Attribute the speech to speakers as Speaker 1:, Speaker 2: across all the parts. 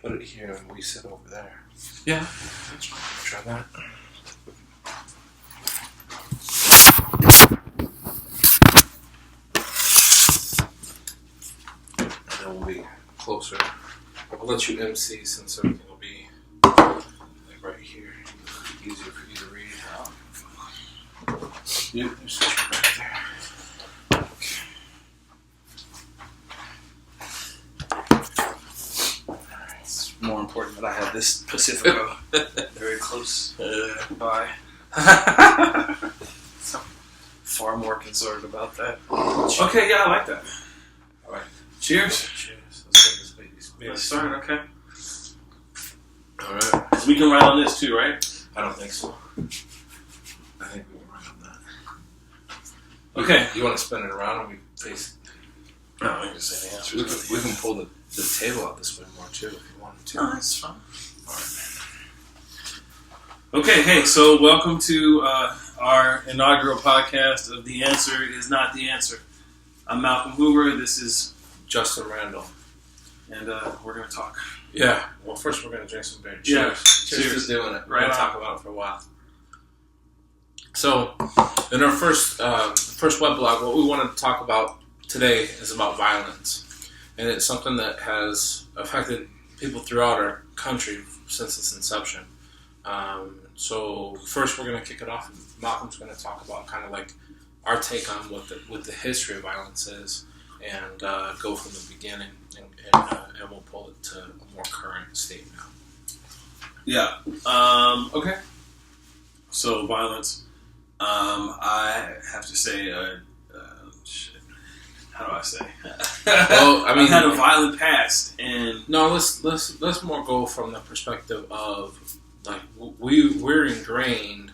Speaker 1: put it here and we sit over there.
Speaker 2: Yeah.
Speaker 1: Try that. And then we'll be closer. I'll let you MC since everything will be like right here. Easier for you to read. Yep, you're sitting back there.
Speaker 2: It's more important that I have this Pacifico very close by. So, far more concerned about that. Okay, yeah, I like that.
Speaker 1: All right.
Speaker 2: Cheers.
Speaker 1: Cheers. Let's take this baby.
Speaker 2: Let's start, okay.
Speaker 1: All right.
Speaker 2: So we can write on this too, right?
Speaker 1: I don't think so. I think we can write on that.
Speaker 2: Okay.
Speaker 1: You want to spin it around and we face?
Speaker 2: No, I can just say the answer.
Speaker 1: We can pull the table out this way more too if you wanted to.
Speaker 2: No, that's fine.
Speaker 1: All right.
Speaker 2: Okay, hey, so welcome to our inaugural podcast of The Answer Is Not the Answer. I'm Malcolm Hoover. This is
Speaker 1: Justin Randall.
Speaker 2: And we're going to talk.
Speaker 1: Yeah. Well, first we're going to drink some beer. Cheers.
Speaker 2: Yeah.
Speaker 1: Cheers to doing it. We're
Speaker 2: Right
Speaker 1: going to
Speaker 2: on.
Speaker 1: talk about it for a while. So, in our first web blog, what we wanted to talk about today is about violence. And it's something that has affected people throughout our country since its inception. So first we're going to kick it off. Malcolm's going to talk about kind of like our take on what the history of violence is and go from the beginning and we'll pull it to a more current state now.
Speaker 2: Yeah. Okay. So, violence. I have to say, shit. How do I say?
Speaker 1: Well, I mean,
Speaker 2: I've had a violent past, and
Speaker 1: no, let's more go from the perspective of like we're ingrained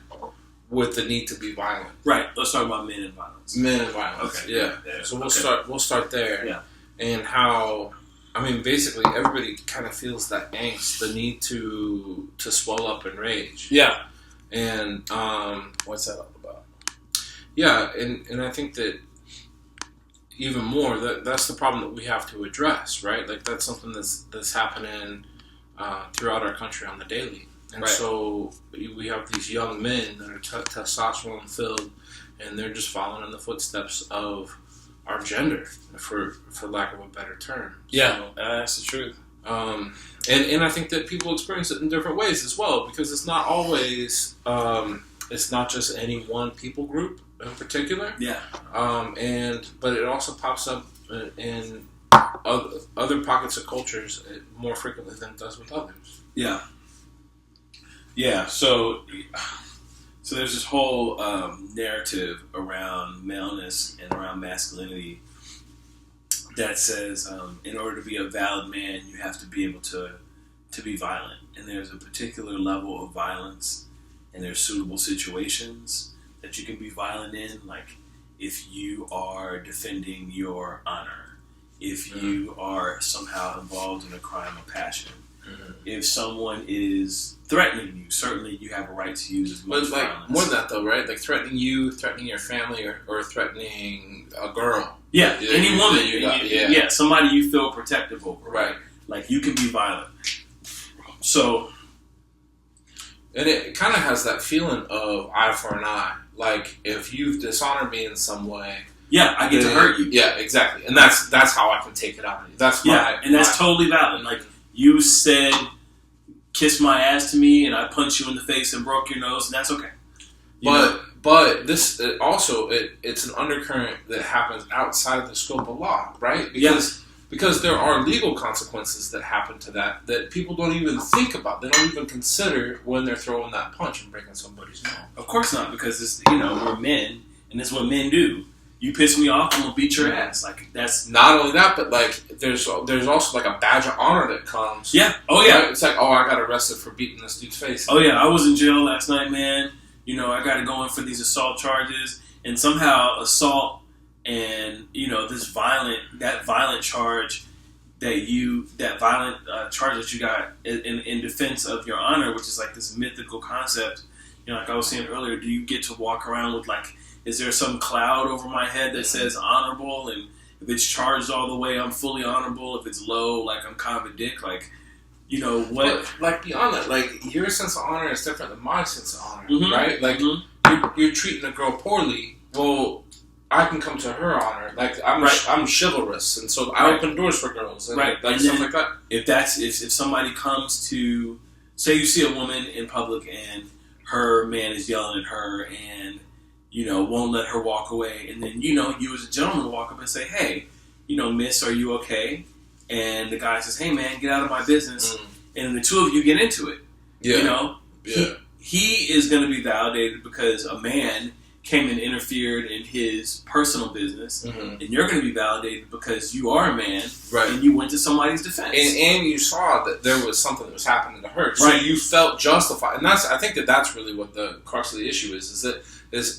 Speaker 1: with the need to be violent.
Speaker 2: right. Let's talk about men and violence.
Speaker 1: Men and violence.
Speaker 2: Okay.
Speaker 1: Yeah.
Speaker 2: Yeah.
Speaker 1: So
Speaker 2: Okay.
Speaker 1: we'll start there.
Speaker 2: Yeah.
Speaker 1: And how, I mean, basically everybody kind of feels that angst, the need to swell up in rage.
Speaker 2: Yeah.
Speaker 1: And
Speaker 2: What's that all about?
Speaker 1: yeah, and I think that even more that's the problem that we have to address, right? Like that's something that's happening throughout our country on the daily. And
Speaker 2: Right.
Speaker 1: so we have these young men that are testosterone filled, and they're just following in the footsteps of our gender, for lack of a better term.
Speaker 2: Yeah,
Speaker 1: So,
Speaker 2: that's the truth.
Speaker 1: and I think that people experience it in different ways as well, because it's not always, it's not just any one people group in particular.
Speaker 2: Yeah.
Speaker 1: But it also pops up in other pockets of cultures more frequently than it does with others.
Speaker 2: Yeah. Yeah. So there's this whole narrative around maleness and around masculinity that says in order to be a valid man, you have to be able to be violent. And there's a particular level of violence, and there's suitable situations that you can be violent in, like if you are defending your honor, if you are somehow involved in a crime of passion, if someone is threatening you, certainly you have a right to use as much
Speaker 1: But like
Speaker 2: violence.
Speaker 1: more than that though, right? Like threatening you, threatening your family, or threatening a girl.
Speaker 2: Yeah,
Speaker 1: Yeah,
Speaker 2: any woman.
Speaker 1: yeah.
Speaker 2: Somebody you feel protective over.
Speaker 1: Right.
Speaker 2: Like, you can be violent. So,
Speaker 1: And it kind of has that feeling of eye for an eye. Like, if you've dishonored me in some way...
Speaker 2: yeah, I get to hurt you.
Speaker 1: Yeah, exactly. And that's how I can take it out of you. That's
Speaker 2: and that's totally valid. Like, you said, kiss my ass to me, and I punched you in the face and broke your nose, and that's okay.
Speaker 1: But this it's an undercurrent that happens outside of the scope of law, right? Because there are legal consequences that happen to that people don't even think about. They don't even consider when they're throwing that punch and breaking somebody's nose.
Speaker 2: Of course not, because it's, we're men, and that's what men do. You piss me off, I'm gonna beat your ass. Like, that's
Speaker 1: Not only that, but like there's also like a badge of honor that comes.
Speaker 2: yeah. Oh yeah.
Speaker 1: Right? It's like, oh, I got arrested for beating this dude's face.
Speaker 2: Oh yeah, I was in jail last night, man. I got to go in for these assault charges, and somehow assault and this violent charge charge that you got in defense of your honor, which is like this mythical concept. Like I was saying earlier, do you get to walk around with like, is there some cloud over my head that says honorable, and if it's charged all the way, I'm fully honorable. If it's low, like I'm kind of a dick. Like, you know what?
Speaker 1: But, like, beyond that, like, your sense of honor is different than my sense of honor,
Speaker 2: Mm-hmm.
Speaker 1: right? Like, you're treating a girl poorly. Well, I can come to her honor. Like, I'm chivalrous, and so I open doors for girls, and like and stuff like that.
Speaker 2: If somebody comes to, say, you see a woman in public and her man is yelling at her and, you know, won't let her walk away, and then, you know, you as a gentleman walk up and say, hey, you know, miss, are you okay? And the guy says, hey, man, get out of my business. And the two of you get into it.
Speaker 1: Yeah.
Speaker 2: You know? Yeah. He is going to be validated because a man came and interfered in his personal business, and you're going to be validated because you are a man,
Speaker 1: right?
Speaker 2: And you went to somebody's defense,
Speaker 1: and you saw that there was something that was happening to her, so you felt justified. And I think that's really what the crux of the issue is that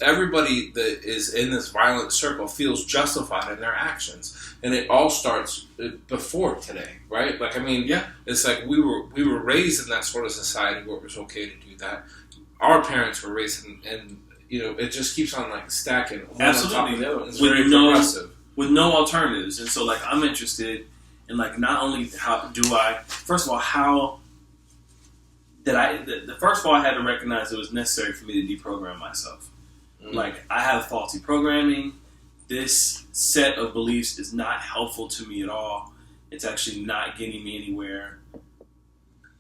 Speaker 1: everybody that is in this violent circle feels justified in their actions, and it all starts before today, right? Like, I mean, it's like we were raised in that sort of society where it was okay to do that. Our parents were raised in you know, it just keeps on like stacking one on top of the other. It's very progressive.
Speaker 2: With no alternatives. And so, like, I'm interested in, like, not only first of all, first of all, I had to recognize it was necessary for me to deprogram myself. Like, I have faulty programming. This set of beliefs is not helpful to me at all. It's actually not getting me anywhere.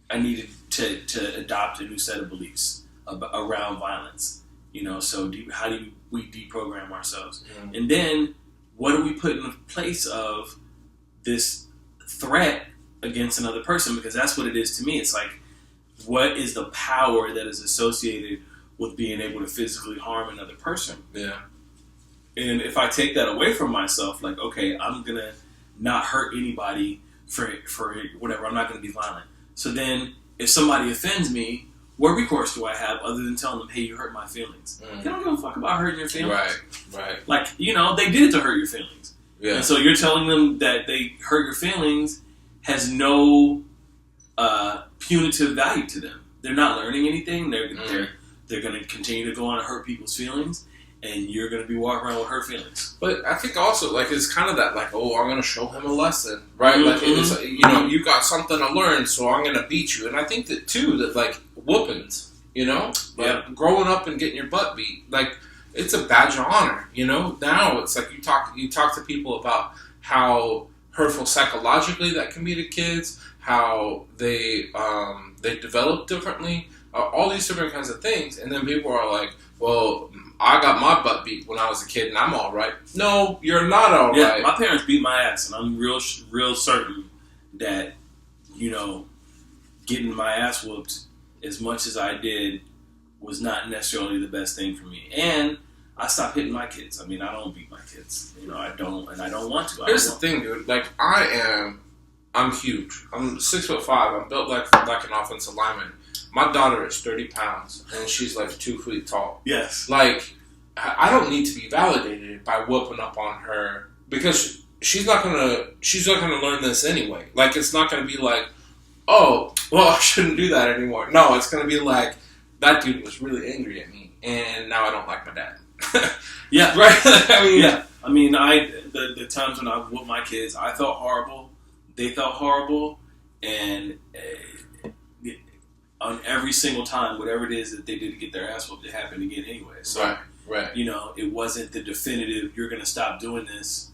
Speaker 2: I needed to adopt a new set of beliefs around violence. You know, so how do we deprogram ourselves? And then, what do we put in place of this threat against another person? Because that's what it is to me. It's like, what is the power that is associated with being able to physically harm another person?
Speaker 1: Yeah.
Speaker 2: And if I take that away from myself, like, okay, I'm going to not hurt anybody for whatever. I'm not going to be violent. So then, if somebody offends me, what recourse do I have other than telling them, hey, you hurt my feelings? They don't give a fuck about hurting your feelings.
Speaker 1: Right.
Speaker 2: Like, you know, they did it to hurt your feelings.
Speaker 1: Yeah.
Speaker 2: And so you're telling them that they hurt your feelings has no punitive value to them. They're not learning anything. They're going to continue to go on and hurt people's feelings, and you're going to be walking around with hurt feelings.
Speaker 1: But I think also, like, it's kind of that, like, oh, I'm going to show him a lesson, right? Like, it's, you know, you got something to learn, so I'm going to beat you. And I think that, too, that, like, whoopings, you know? Like, growing up and getting your butt beat, like, it's a badge of honor, you know? Now it's like you talk to people about how hurtful psychologically that can be to kids, how they develop differently, all these different kinds of things. And then people are like, well, I got my butt beat when I was a kid and I'm all right. No, you're not all right.
Speaker 2: My parents beat my ass, and I'm real certain that, you know, getting my ass whooped as much as I did was not necessarily the best thing for me. And I stopped hitting my kids. I mean, I don't beat my kids. You know, I don't, and I don't want to.
Speaker 1: Here's the thing, dude. Like, I'm huge. I'm 6'5". I'm built like an offensive lineman. My daughter is 30 pounds, and she's like 2 feet tall.
Speaker 2: Yes.
Speaker 1: Like, I don't need to be validated by whooping up on her because she's not gonna learn this anyway. Like, it's not gonna be like, oh, well, I shouldn't do that anymore. No, it's gonna be like, that dude was really angry at me, and now I don't like my dad.
Speaker 2: Yeah.
Speaker 1: Right. I mean,
Speaker 2: yeah. I mean, the times when I whooped my kids, I felt horrible. They felt horrible, and on every single time, whatever it is that they did to get their ass whooped, it happened again anyway. So,
Speaker 1: right.
Speaker 2: You know, it wasn't the definitive, you're going to stop doing this,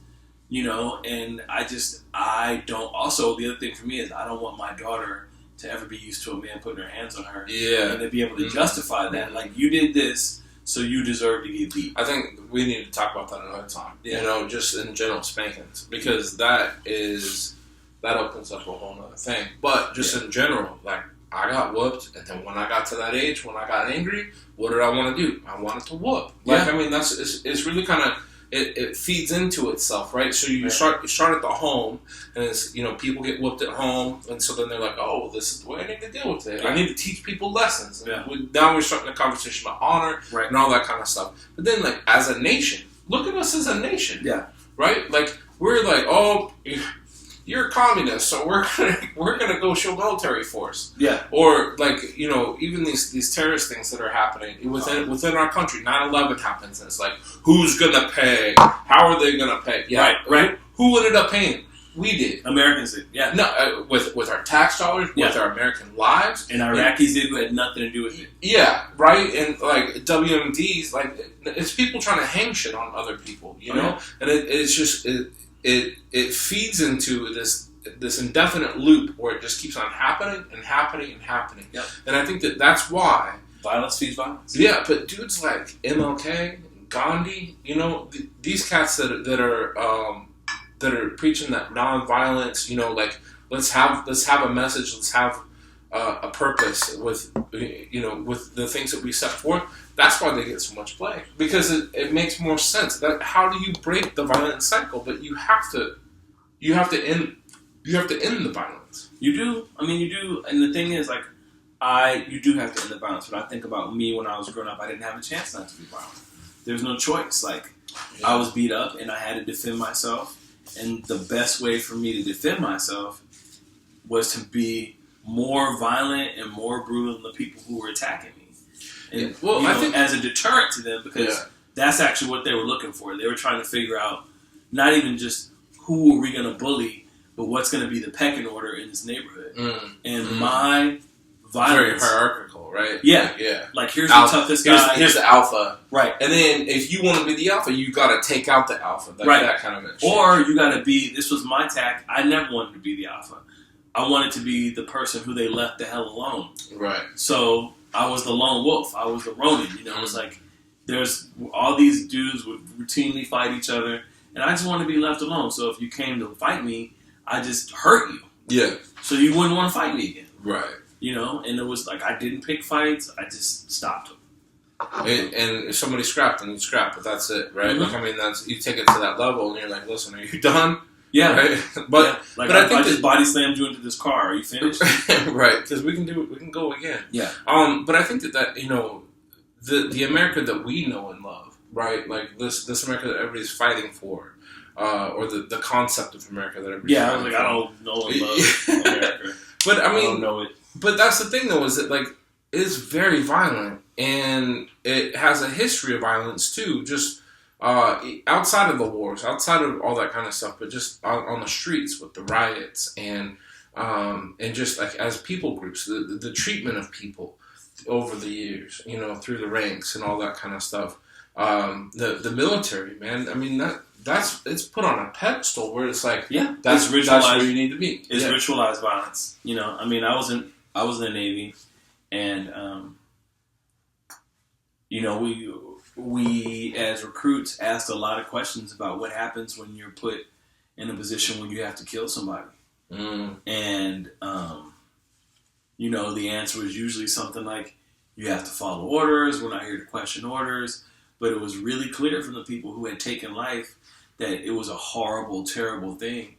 Speaker 2: you know, and I don't, also, the other thing for me is I don't want my daughter to ever be used to a man putting her hands on her.
Speaker 1: Yeah.
Speaker 2: And to be able to justify that. Like, you did this, so you deserve to get beat.
Speaker 1: I think we need to talk about that another time. Yeah. You know, just in general spankings. Because that opens up a whole other thing. But just in general, like, I got whooped, and then when I got to that age, when I got angry, what did I want to do? I wanted to whoop. Like, I mean, it's really kind of, it feeds into itself, right? So you start at the home, and it's, you know, people get whooped at home, and so then they're like, oh, well, this is the way I need to deal with it. I need to teach people lessons. And now we're starting a conversation about honor and all that kind of stuff. But then, like, as a nation, look at us as a nation. Yeah. Right? Like, we're like, oh, you're a communist, so we're gonna go show military force. Yeah. Or, like, you know, even these terrorist things that are happening within our country. 9/11 happens, and it's like, who's gonna pay? How are they gonna pay? Yeah. Right. Who ended up paying? We did.
Speaker 2: Americans did. Yeah.
Speaker 1: No, with our tax dollars, with our American lives,
Speaker 2: and Iraqis did, who had nothing to do with it.
Speaker 1: Yeah, right. And like WMDs, like it's people trying to hang shit on other people, you know. And it's just it feeds into this indefinite loop where it just keeps on happening and happening and happening.
Speaker 2: Yep.
Speaker 1: And I think that's why
Speaker 2: violence feeds violence.
Speaker 1: Yeah, but dudes like MLK, Gandhi, you know, these cats that are preaching that nonviolence, you know, like let's have a message, let's have a purpose with, you know, with the things that we set forth. That's why they get so much play, because it makes more sense. That how do you break the violent cycle? But you have to end the violence.
Speaker 2: You do. I mean, you do. And the thing is, like, you do have to end the violence. But I think about me when I was growing up, I didn't have a chance not to be violent. There's no choice. Like, I was beat up and I had to defend myself. And the best way for me to defend myself was to be more violent and more brutal than the people who were attacking me. And, I think as a deterrent to them, because that's actually what they were looking for. They were trying to figure out not even just who are we going to bully, but what's going to be the pecking order in this neighborhood. And my violence...
Speaker 1: Very hierarchical, right?
Speaker 2: Yeah.
Speaker 1: Yeah.
Speaker 2: Like, here's the toughest guy.
Speaker 1: Here's the alpha.
Speaker 2: Right.
Speaker 1: And then if you want to be the alpha, you got to take out the alpha. Like that kind of exchange.
Speaker 2: Or you got to be... This was my tack. I never wanted to be the alpha. I wanted to be the person who they left the hell alone.
Speaker 1: Right.
Speaker 2: So I was the lone wolf. I was the Ronin. You know, it was like there's all these dudes would routinely fight each other, and I just wanted to be left alone. So if you came to fight me, I just hurt you.
Speaker 1: Yeah.
Speaker 2: So you wouldn't want to fight me again.
Speaker 1: Right.
Speaker 2: You know, and it was like I didn't pick fights. I just stopped them.
Speaker 1: And if somebody scrapped, then you scrap, but that's it, right? Like, I mean, you take it to that level, and you're like, listen, are you done?
Speaker 2: Yeah,
Speaker 1: right. But
Speaker 2: like,
Speaker 1: but I think
Speaker 2: I just body slammed you into this car. Are you finished?
Speaker 1: Right, because we can go again.
Speaker 2: Yeah.
Speaker 1: But I think that you know, the America that we know and love, right? Like this America that everybody's fighting for, or the concept of America that everybody's
Speaker 2: fighting for. I don't know and love America.
Speaker 1: But I mean,
Speaker 2: I don't know it.
Speaker 1: But that's the thing, though, is that like it's very violent, and it has a history of violence too. Just outside of the wars, outside of all that kind of stuff, but just on the streets with the riots and just like as people groups, the treatment of people over the years, you know, through the ranks and all that kind of stuff. The military, man. I mean it's put on a pedestal where it's like, that's where you need to be.
Speaker 2: It's ritualized violence. You know, I mean, I was in the Navy, and you know, we as recruits asked a lot of questions about what happens when you're put in a position where you have to kill somebody. And you know, the answer was usually something like, you have to follow orders, we're not here to question orders. But it was really clear from the people who had taken life that it was a horrible, terrible thing.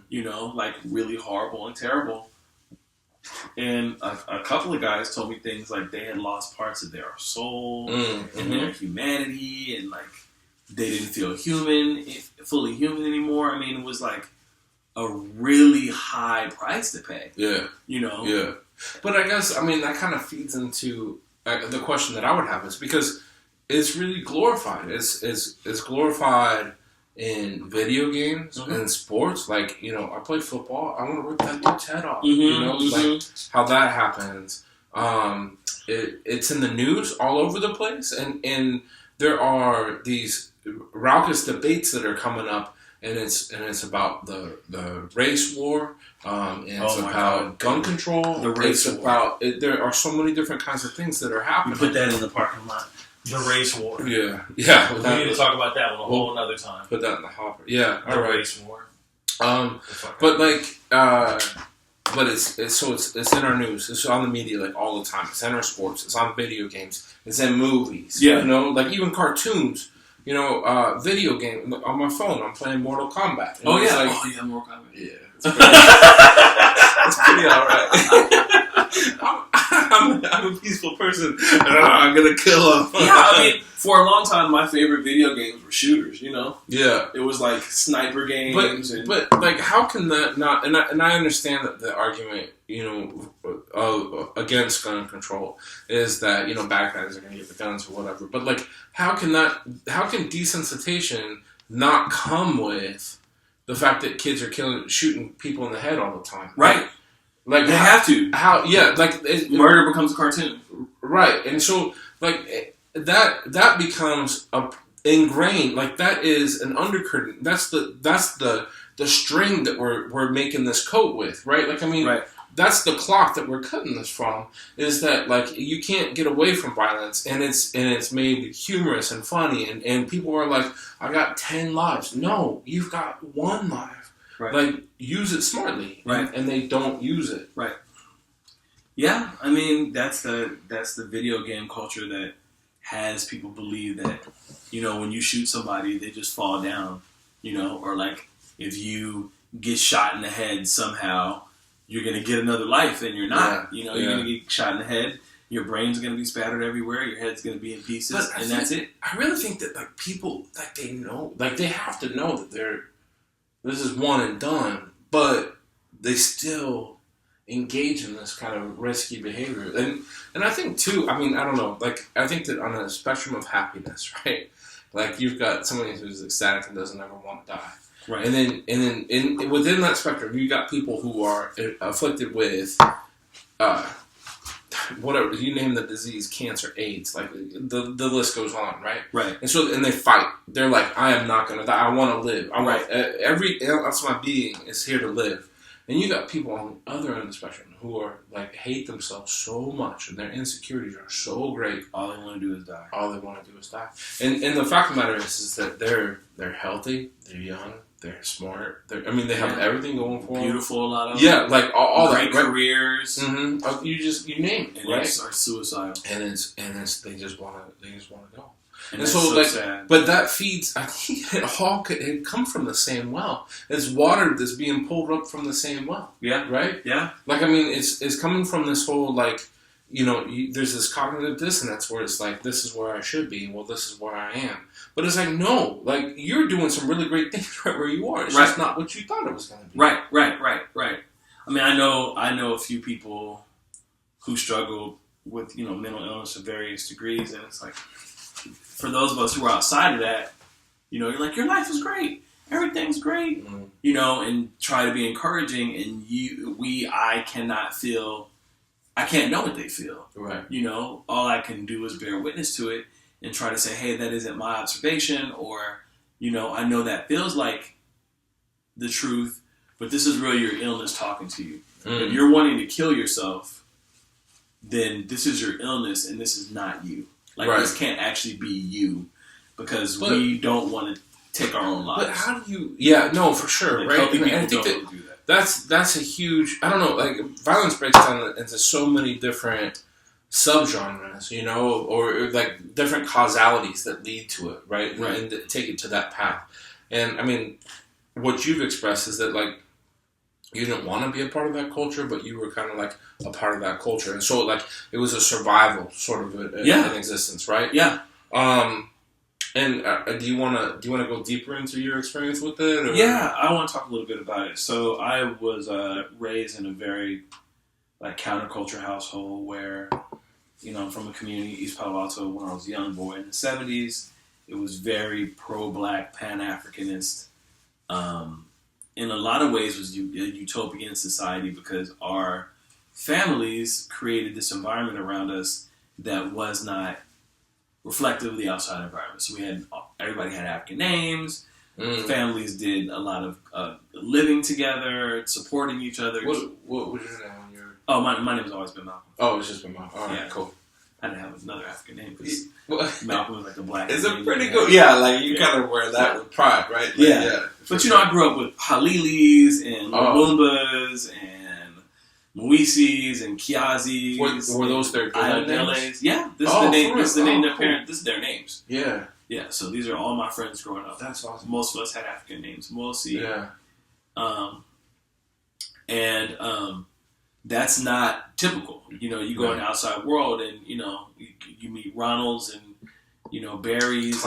Speaker 2: You know, like really horrible and terrible. And a couple of guys told me things like they had lost parts of their soul and their humanity, and like they didn't feel fully human anymore. I mean, it was like a really high price to pay. Yeah. You know?
Speaker 1: Yeah. But I guess, I mean, that kind of feeds into the question that I would have, is because it's really glorified. It's glorified in video games and sports. Like, you know, I play football. I want to rip that dude's head off. You know, like how that happens. It's in the news all over the place, and there are these raucous debates that are coming up, and it's about the race war. And it's about gun control.
Speaker 2: The race
Speaker 1: war. There are so many different kinds of things that are happening.
Speaker 2: You put that in the parking lot. The race war.
Speaker 1: Yeah.
Speaker 2: We need to talk about that one a whole another time.
Speaker 1: Put that in the hopper. Yeah.
Speaker 2: The race war.
Speaker 1: But like, but it's in our news. It's on the media like all the time. It's in our sports. It's on video games. It's in movies.
Speaker 2: Yeah.
Speaker 1: You know, like even cartoons. You know, video game on my phone. I'm playing Mortal Kombat.
Speaker 2: And Mortal Kombat.
Speaker 1: Yeah. It's pretty alright. I'm a peaceful person. I'm gonna kill him.
Speaker 2: Yeah, I mean, for a long time, my favorite video games were shooters. You know.
Speaker 1: Yeah.
Speaker 2: It was like sniper games.
Speaker 1: But like, how can that not? And I understand that the argument, you know, against gun control is that, you know, bad guys are gonna get the guns or whatever. But like, how can desensitization not come with the fact that kids are shooting people in the head all the time.
Speaker 2: Right.
Speaker 1: Like
Speaker 2: they have to.
Speaker 1: How? Yeah. Like
Speaker 2: murder becomes a cartoon.
Speaker 1: Right. And so like that becomes ingrained. Like that is an undercurrent. That's the string that we're making this coat with. Right. Like I mean.
Speaker 2: Right.
Speaker 1: That's the clock that we're cutting this from. Is that like you can't get away from violence, and it's made humorous and funny, and people are like, I got 10 lives. No, you've got 1 life.
Speaker 2: Right.
Speaker 1: Like use it smartly.
Speaker 2: Right.
Speaker 1: And they don't use it.
Speaker 2: Right. Yeah, I mean that's the video game culture that has people believe that when you shoot somebody they just fall down, or like if you get shot in the head somehow. You're going to get another life, and you're not. You're going to get shot in the head. Your brain's going to be spattered everywhere. Your head's going to be in pieces, and that's it.
Speaker 1: I really think that like people, like they know, like they have to know that this is one and done, but they still engage in this kind of risky behavior. And I think too, I mean, I don't know, like I think that on a spectrum of happiness, right? Like you've got somebody who's ecstatic and doesn't ever want to die.
Speaker 2: Right.
Speaker 1: And then within that spectrum, you got people who are afflicted with whatever you name the disease, cancer, AIDS, like the list goes on, right?
Speaker 2: Right.
Speaker 1: And they fight. They're like, I am not going to die. I want to live. I want every ounce of my being is here to live. And you got people on the other end of the spectrum who are like hate themselves so much, and their insecurities are so great.
Speaker 2: All they want to do is die.
Speaker 1: All they want to do is die. And the fact of the matter is that they're healthy, they're young. They're smart. They have everything going for them.
Speaker 2: Beautiful, a lot of them.
Speaker 1: Yeah, like all
Speaker 2: great
Speaker 1: that,
Speaker 2: careers.
Speaker 1: Mm-hmm. You name it,
Speaker 2: and
Speaker 1: right?
Speaker 2: It's suicidal.
Speaker 1: And they just want to go.
Speaker 2: And so sad.
Speaker 1: But that feeds. I think it all could come from the same well. It's water that's being pulled up from the same well.
Speaker 2: Yeah.
Speaker 1: Right.
Speaker 2: Yeah.
Speaker 1: Like I mean, it's coming from this whole like. There's this cognitive dissonance where it's like, this is where I should be, well, this is where I am. But it's like, no, like, you're doing some really great things right where you are. It's just not what you thought it was going to be.
Speaker 2: Right. I mean, I know a few people who struggle with, mental illness of various degrees, and it's like, for those of us who are outside of that, you're like, your life is great. Everything's great. Mm-hmm. And try to be encouraging, and I can't know what they feel.
Speaker 1: Right.
Speaker 2: All I can do is bear witness to it and try to say, hey, that isn't my observation, or, I know that feels like the truth, but this is really your illness talking to you. Mm. If you're wanting to kill yourself, then this is your illness and this is not you. Like, this can't actually be you because we don't want to take our own lives.
Speaker 1: But how do you... Yeah, no, for sure, right?
Speaker 2: Healthy people don't do that.
Speaker 1: That's a huge... I don't know, like, violence breaks down into so many different subgenres, or like different causalities that lead to it, right? And take it to that path. And, I mean, what you've expressed is that, like, you didn't want to be a part of that culture, but you were kind of like a part of that culture. And so, like, it was a survival sort of an existence, right?
Speaker 2: Yeah.
Speaker 1: And do you want to go deeper into your experience with it? Or?
Speaker 2: Yeah, I want to talk a little bit about it. So I was raised in a very counterculture household where, I'm from a community, East Palo Alto, when I was a young boy in the 70s. It was very pro-black, Pan-Africanist. In a lot of ways, was a utopian society because our families created this environment around us that was not reflective of the outside environment. So everybody had African names. Families did a lot of living together, supporting each other.
Speaker 1: What was your name when you were...
Speaker 2: Oh, my name has always been Malcolm.
Speaker 1: Oh, it's just been Malcolm. All right,
Speaker 2: yeah.
Speaker 1: Cool.
Speaker 2: I didn't have another African name because Malcolm was like a black.
Speaker 1: It's a pretty good... Yeah, like you kind of wear that with pride, right? Like,
Speaker 2: yeah. But I grew up with Halilis and Lumbumbas and Mwisis and Kiazis.
Speaker 1: Were those their good names?
Speaker 2: Yeah, this is the name. This is the name of their parents. This is their names.
Speaker 1: Yeah.
Speaker 2: Yeah, so these are all my friends growing up.
Speaker 1: That's awesome.
Speaker 2: Most of us had African names. Mosi.
Speaker 1: Yeah.
Speaker 2: That's not typical. You go in the outside world and, you meet Ronalds and, Barrys.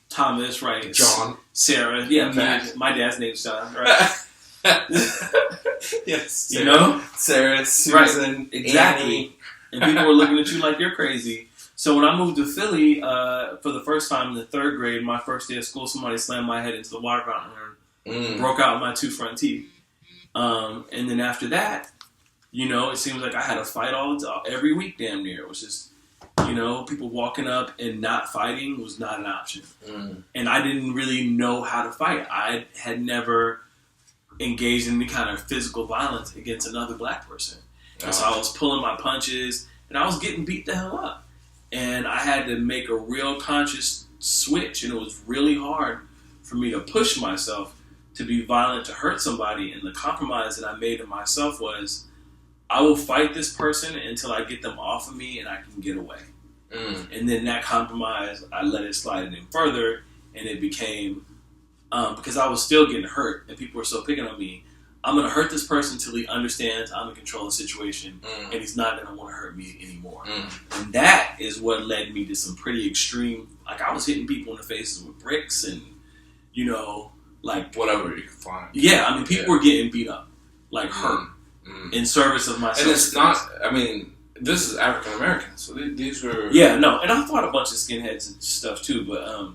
Speaker 2: Thomas, right.
Speaker 1: John.
Speaker 2: Sarah. Yeah, my dad's name's John, right?
Speaker 1: Yes.
Speaker 2: Sarah, Susan,
Speaker 1: right.
Speaker 2: Exactly.
Speaker 1: Annie.
Speaker 2: And people were looking at you like you're crazy. So when I moved to Philly for the first time in the 3rd grade, my first day of school, somebody slammed my head into the water fountain Broke out my 2 front teeth. And then after that, it seems like I had a fight every week damn near. It was just, people walking up and not fighting was not an option. And I didn't really know how to fight. I had never engaged in any kind of physical violence against another black person. And so I was pulling my punches and I was getting beat the hell up. And I had to make a real conscious switch, and it was really hard for me to push myself to be violent, to hurt somebody. And the compromise that I made in myself was, I will fight this person until I get them off of me and I can get away. And then that compromise, I let it slide in further, and it became, because I was still getting hurt and people were still picking on me, I'm going to hurt this person until he understands I'm in control of the situation, and he's not going to want to hurt me anymore. And that is what led me to some pretty extreme, like I was hitting people in the faces with bricks and, like
Speaker 1: whatever you can find.
Speaker 2: Yeah, I mean, people were getting beat up, like hurt, in service of myself.
Speaker 1: And it's not, this is African Americans, so these were...
Speaker 2: Yeah, no, and I fought a bunch of skinheads and stuff too, but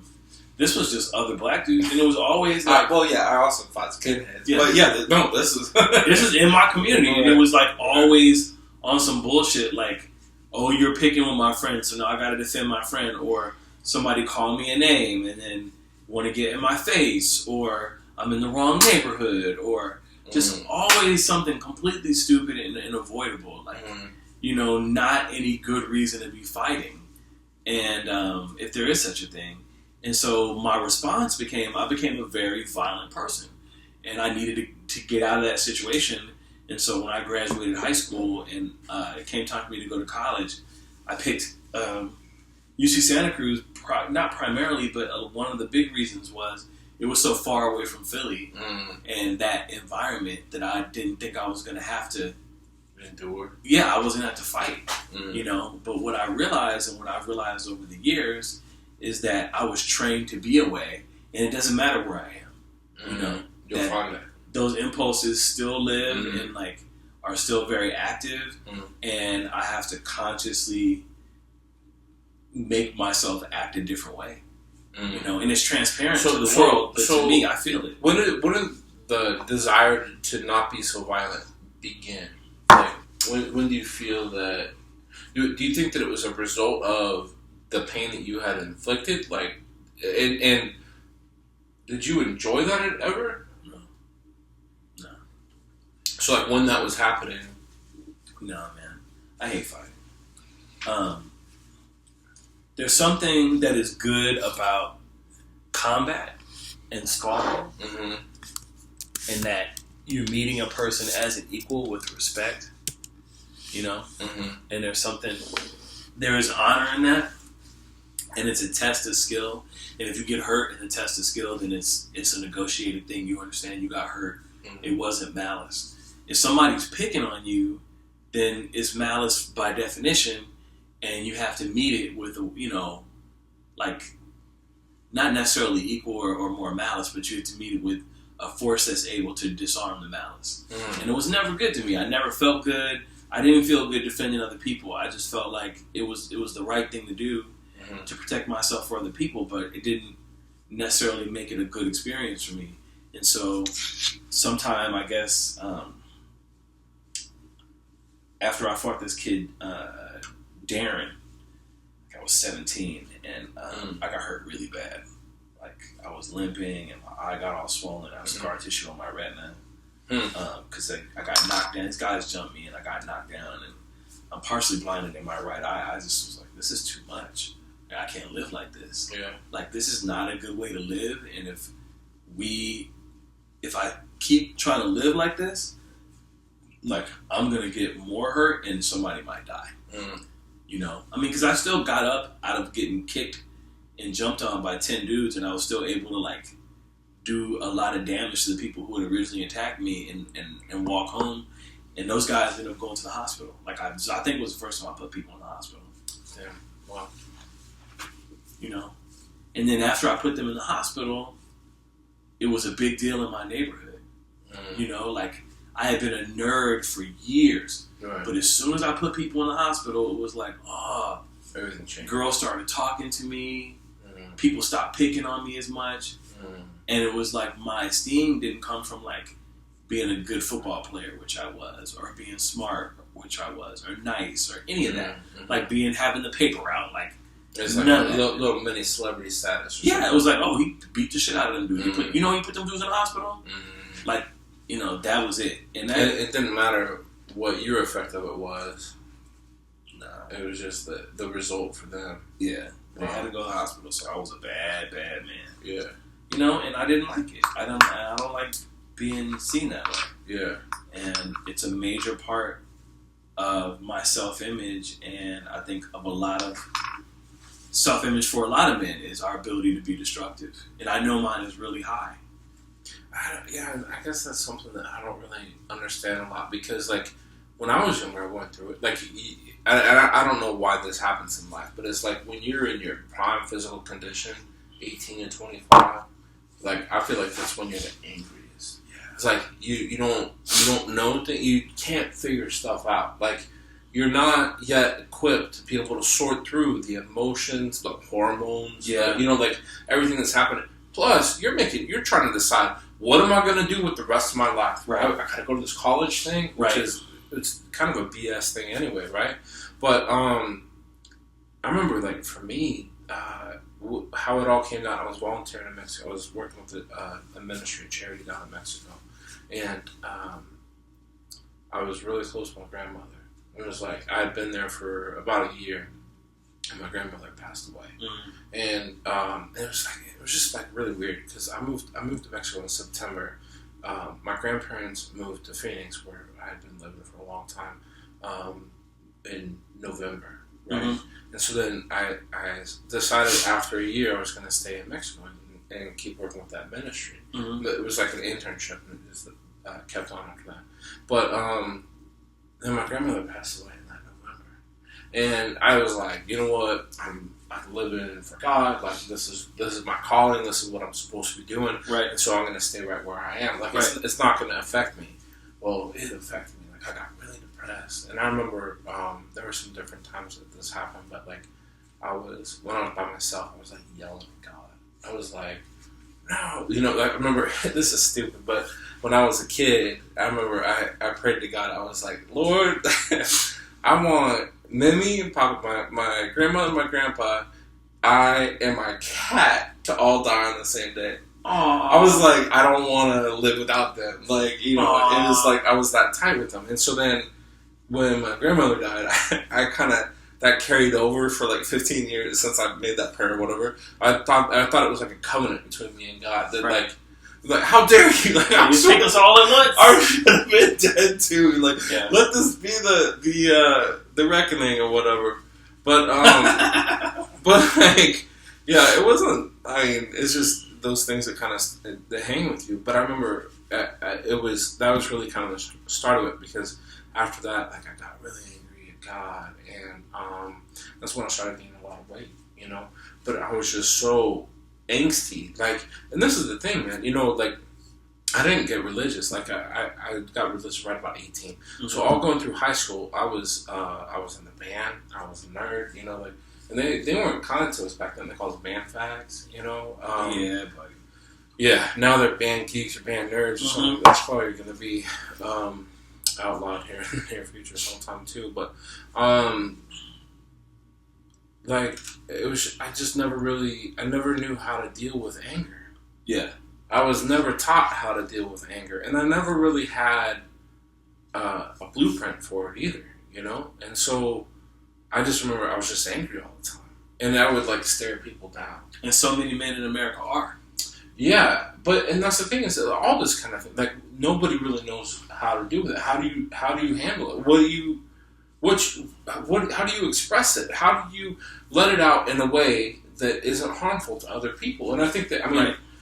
Speaker 2: this was just other black dudes, and it was always like...
Speaker 1: I also fought skinheads.
Speaker 2: Yeah.
Speaker 1: But this is...
Speaker 2: This is in my community, and it was like always on some bullshit, like, oh, you're picking with my friend, so now I gotta defend my friend, or somebody call me a name, and then want to get in my face, or I'm in the wrong neighborhood, or just always something completely stupid and unavoidable, like, not any good reason to be fighting, and if there is such a thing. And so my response became, I became a very violent person, and I needed to get out of that situation. And so when I graduated high school and it came time for me to go to college, I picked UC Santa Cruz, not primarily, but one of the big reasons was it was so far away from Philly and that environment that I didn't think I was going to have to
Speaker 1: endure.
Speaker 2: Yeah, I wasn't going to have to fight, But what I realized, and what I've realized over the years, is that I was trained to be away, and it doesn't matter where I am.
Speaker 1: You'll find that.
Speaker 2: Those impulses still live and are still very active, and I have to consciously make myself act a different way. And it's transparent to the world, but to me, I feel it.
Speaker 1: When did the desire to not be so violent begin? Like, when do you feel that? Do you think that it was a result of the pain that you had inflicted? Like, and did you enjoy that ever?
Speaker 2: No.
Speaker 1: So, like, when that was happening?
Speaker 2: No, man. I hate fighting. There's something that is good about combat and sparring, and that you're meeting a person as an equal with respect, and there is honor in that, and it's a test of skill, and if you get hurt in a test of skill, then it's a negotiated thing. You understand you got hurt. It wasn't malice. If somebody's picking on you, then it's malice by definition, and you have to meet it with not necessarily equal or more malice, but you have to meet it with a force that's able to disarm the malice. And it was never good to me. I never felt good. I didn't feel good defending other people. I just felt like it was the right thing to do to protect myself for other people, but it didn't necessarily make it a good experience for me. And so sometime, I guess, after I fought this kid, Darren, I was 17, and I got hurt really bad. Like, I was limping, and my eye got all swollen. I had scar tissue on my retina because I got knocked down. These guys jumped me, and I got knocked down, and I'm partially blinded in my right eye. I just was like, this is too much. I can't live like this.
Speaker 1: Yeah.
Speaker 2: Like, this is not a good way to live, and if I keep trying to live like this, like, I'm going to get more hurt, and somebody might die. Because I still got up out of getting kicked and jumped on by 10 dudes, and I was still able to, do a lot of damage to the people who had originally attacked me and walk home. And those guys ended up going to the hospital. Like, I think it was the first time I put people in the hospital.
Speaker 1: Yeah. Wow.
Speaker 2: And then after I put them in the hospital, it was a big deal in my neighborhood. I had been a nerd for years.
Speaker 1: Right.
Speaker 2: But as soon as I put people in the hospital, it was like,
Speaker 1: everything changed.
Speaker 2: Girls started talking to me. People stopped picking on me as much. And it was like my esteem didn't come from like being a good football player, which I was, or being smart, which I was, or nice, or any of that.
Speaker 1: Mm-hmm.
Speaker 2: Like having the paper route, like
Speaker 1: it's like a little mini celebrity status. Or
Speaker 2: something. It was like, oh, he beat the shit out of them dudes.
Speaker 1: Mm-hmm.
Speaker 2: He put them dudes in the hospital.
Speaker 1: Mm-hmm.
Speaker 2: Like, that was it. And
Speaker 1: it didn't matter what your effect of it was. No, it was just the result for them.
Speaker 2: Yeah, they had to go to the hospital, so I was a bad man.
Speaker 1: Yeah,
Speaker 2: and I didn't like it. I don't like being seen that way.
Speaker 1: Yeah,
Speaker 2: and it's a major part of my self-image, and I think of a lot of self-image for a lot of men is our ability to be destructive. And I know mine is really high.
Speaker 1: I guess that's something that I don't really understand a lot because, like, when I was younger, I went through it. Like, I don't know why this happens in life, but it's like when you're in your prime physical condition, 18 to 25, like, I feel like that's when you're the angriest. Yeah. It's like you don't know that you can't figure stuff out. Like, you're not yet equipped to be able to sort through the emotions, the hormones, like everything that's happening. Plus, you're trying to decide, what am I going to do with the rest of my life?
Speaker 2: Right.
Speaker 1: I got to go to this college thing, which is it's kind of a BS thing anyway, right? But I remember, like, for me, how it all came down. I was volunteering in Mexico. I was working with a ministry, a charity down in Mexico, and I was really close to my grandmother. It was like I had been there for about a year, and my grandmother passed away. Mm-hmm. And it was just like really weird because I moved to Mexico in September. My grandparents moved to Phoenix, where I had been living for a long time, in November, right? Mm-hmm. And so then I decided after a year I was going to stay in Mexico and keep working with that ministry. Mm-hmm. It was like an internship, and it just kept on after that. But then my grandmother passed away in that November, and I was like, you know what, I'm living for God. Like, this is my calling. This is what I'm supposed to be doing.
Speaker 2: Right.
Speaker 1: And so I'm going to stay right where I am. Like, it's not going to affect me. Well, it affected me. Like, I got really depressed, and I remember there were some different times that this happened. But like, when I was by myself, I was like yelling at God. I was like, no, like, I remember, this is stupid, but when I was a kid, I remember I prayed to God. I was like, Lord, I want Mimi and Papa, my grandmother and my grandpa, I and my cat to all die on the same day. Aww. I was like, I don't want to live without them. Like, it was like I was that tight with them. And so then when my grandmother died, I kind of, that carried over for like 15 years since I made that prayer or whatever. I thought it was like a covenant between me and God that like how dare you? Like,
Speaker 2: you take us all at once.
Speaker 1: I should have been dead too. Like, let this be the reckoning or whatever. But but like, yeah, it wasn't. I mean, it's just those things that kind of they hang with you. But I remember that was really kind of the start of it, because after that, like, I got really angry at God, and that's when I started gaining a lot of weight, But I was just so angsty, like, and this is the thing, man. Like, I didn't get religious. Like, I got religious right about 18. Mm-hmm. So all going through high school, I was in the band. I was a nerd, like, and they weren't kind to us back then. They called us band fags,
Speaker 2: Yeah, buddy.
Speaker 1: Yeah, now they're band geeks or band nerds or something.
Speaker 2: Mm-hmm.
Speaker 1: That's probably going to be outlawed here in the near future sometime too. But like, it was, I never knew how to deal with anger.
Speaker 2: Yeah.
Speaker 1: I was never taught how to deal with anger, and I never really had a blueprint for it either, And so I just remember I was just angry all the time, and I would, like, stare people down.
Speaker 2: And so many men in America are.
Speaker 1: Yeah, and that's the thing, is that all this kind of thing, like, nobody really knows how to do with it. How do you handle it? How do you express it? How do you let it out in a way that isn't harmful to other people? And I think that,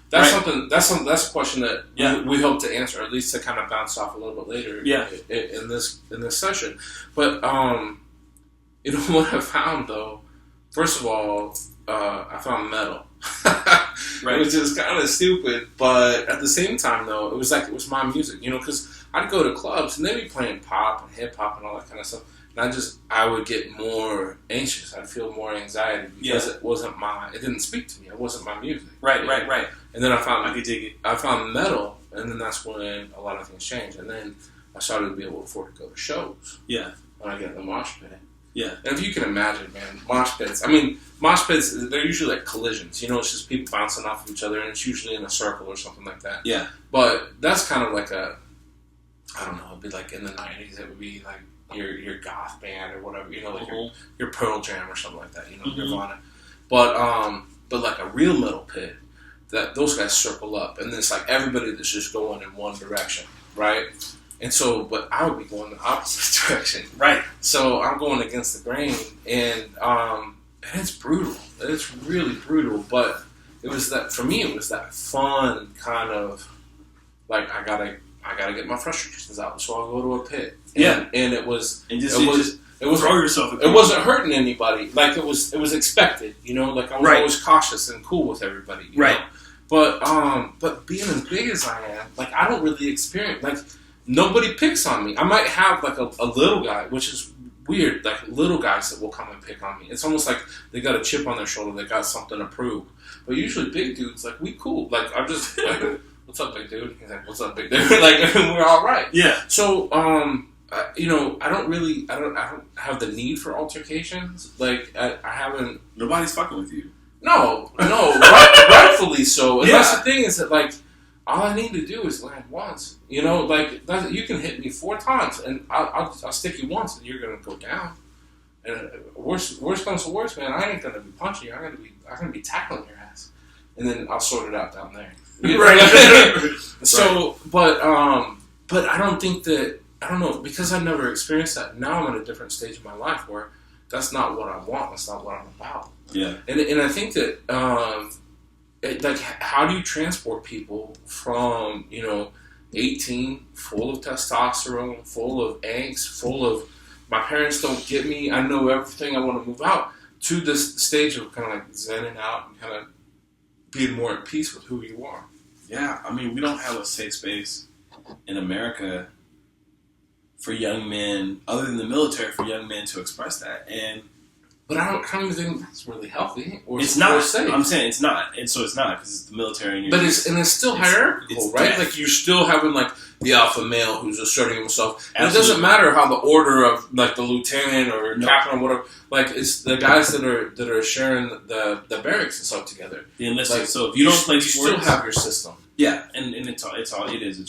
Speaker 1: that's something. That's a question that we hope to answer, at least to kind of bounce off a little bit later. In this session. But what I found, though, first of all, I found metal, which is kind of stupid. But at the same time, though, it was my music, because I'd go to clubs and they'd be playing pop and hip hop and all that kind of stuff. And I would get more anxious. I'd feel more anxiety because it didn't speak to me. It wasn't my music.
Speaker 2: Right.
Speaker 1: And then
Speaker 2: I could dig it.
Speaker 1: I found metal, and then that's when a lot of things changed. And then I started to be able to afford to go to shows.
Speaker 2: Yeah.
Speaker 1: When I get in the mosh pit.
Speaker 2: Yeah.
Speaker 1: And if you can imagine, man, mosh pits. I mean, mosh pits, they're usually like collisions. You know, it's just people bouncing off of each other, and it's usually in a circle or something like that.
Speaker 2: Yeah.
Speaker 1: But that's kind of like I don't know, it'd be like in the 90s, it would be like your goth band or whatever, you know, like your Pearl Jam or something like that, you know, Nirvana. But like a real metal pit, that those guys circle up, and then it's like everybody that's just going in one direction, right? And so, but I would be going the opposite direction.
Speaker 2: Right.
Speaker 1: So I'm going against the grain, and it's brutal. It's really brutal, but it was that, for me, it was that fun kind of, like, I gotta get my frustrations out, so I'll go to a pit. And it was...
Speaker 2: And just throw yourself.
Speaker 1: It wasn't hurting anybody. Like, it was expected, you know? Like, I was always cautious and cool with everybody, you know? But being as big as I am, like, I don't really experience... Like, nobody picks on me. I might have, like, a little guy, which is weird. Like, little guys that will come and pick on me. It's almost like they got a chip on their shoulder. They got something to prove. But usually big dudes, like, we cool. Like, I'm just... like, what's up, big dude? He's like, what's up, big dude? Like, we're all right.
Speaker 2: Yeah.
Speaker 1: So, you know, I don't have the need for altercations. Like, I haven't.
Speaker 2: Nobody's fucking with you.
Speaker 1: No, rightfully so. And that's the thing, is that, like, all I need to do is land once. You know, like, you can hit me 4 times, and I'll stick you once, and you're gonna go down. And worst comes to worst, man, I ain't gonna be punching you. I'm gonna be tackling your ass, and then I'll sort it out down there.
Speaker 2: Right.
Speaker 1: So, but I don't think that, I don't know, because I never experienced that. Now I'm at a different stage of my life where that's not what I want. That's not what I'm about.
Speaker 2: Yeah.
Speaker 1: And I think that, like, how do you transport people from, you know, 18, full of testosterone, full of angst, full of, my parents don't get me, I know everything, I want to move out, to this stage of kind of like zenning out and kind of being more at peace with who you are.
Speaker 2: Yeah, I mean, we don't have a safe space in America for young men, other than the military, for young men to express that.
Speaker 1: But I don't even think that's really healthy. Or
Speaker 2: it's not.
Speaker 1: Or safe.
Speaker 2: I'm saying it's not, and so it's not, because it's the military. And
Speaker 1: it's still hierarchical, right? Death. Like, you're still having, like, the alpha male who's asserting himself. And it doesn't matter how the order of, like, the lieutenant or captain or whatever. Like, it's the guys that are sharing the barracks and stuff together.
Speaker 2: The enlisted. Like, so if you don't play sports,
Speaker 1: you still have your system.
Speaker 2: Yeah, and it's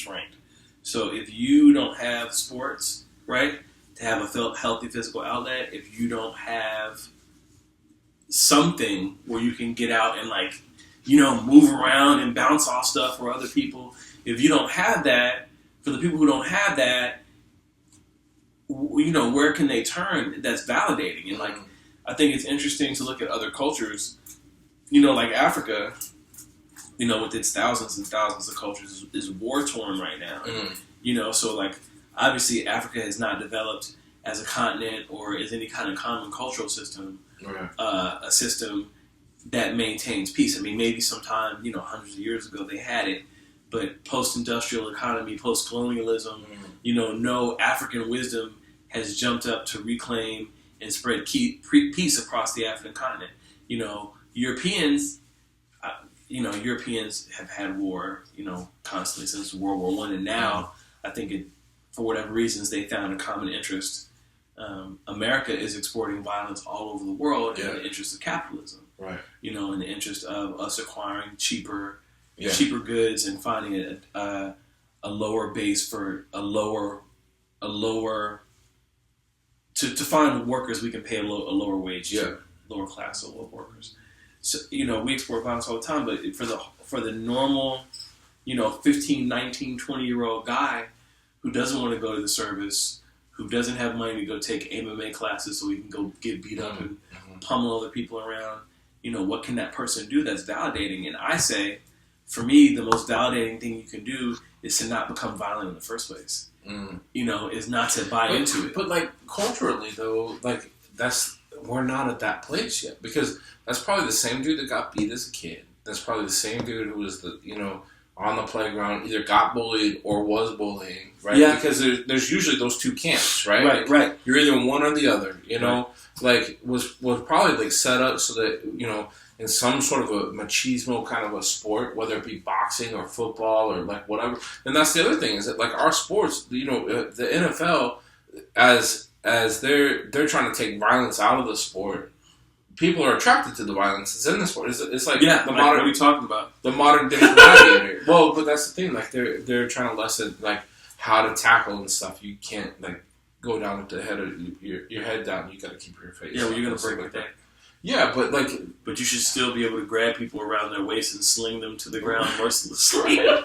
Speaker 2: ranked. So if you don't have sports, right, to have a healthy physical outlet, if you don't have something where you can get out and, like, you know, move around and bounce off stuff for other people, if you don't have that, for the people who don't have that, you know, where can they turn that's validating? And, like, I think it's interesting to look at other cultures, you know, like Africa, you know, with its thousands and thousands of cultures, is war-torn right now. You know, so, like, obviously Africa has not developed as a continent or as any kind of common cultural system, a system that maintains peace. I mean, maybe sometime, you know, hundreds of years ago they had it, but post-industrial economy, post-colonialism, you know, no African wisdom has jumped up to reclaim and spread peace across the African continent. You know, Europeans have had war, you know, constantly since World War I, and now I think for whatever reasons they found a common interest. America is exporting violence all over the world in the interest of capitalism, right? You know, in the interest of us acquiring cheaper goods and finding a lower base for a lower to find workers we can pay a lower wage to, lower class of workers. So, you know, we export violence all the time, but for the normal, you know, 15, 19, 20-year-old guy who doesn't want to go to the service, who doesn't have money to go take MMA classes so he can go get beat up and pummel other people around, you know, what can that person do that's validating? And I say, for me, the most validating thing you can do is to not become violent in the first place. You know, is not to buy into it.
Speaker 1: But, like, culturally, though, like, we're not at that place yet, because that's probably the same dude that got beat as a kid. That's probably the same dude who was on the playground, either got bullied or was bullying, right? Yeah. Because there's usually those two camps, right?
Speaker 2: Right.
Speaker 1: You're either one or the other, you know? Like, was probably, like, set up so that, you know, in some sort of a machismo kind of a sport, whether it be boxing or football or like whatever. And that's the other thing is that like our sports, the NFL, as they're trying to take violence out of the sport, people are attracted to the violence that's in the sport. It's like
Speaker 2: the modern. What are we talking about?
Speaker 1: The modern day gladiator. Well, but that's the thing. Like they're trying to lessen like how to tackle and stuff. You can't like go down with the head or your head down. You got to keep your face.
Speaker 2: Yeah, well, you're gonna break like that.
Speaker 1: Yeah, but
Speaker 2: you should still be able to grab people around their waist and sling them to the ground mercilessly.
Speaker 1: Or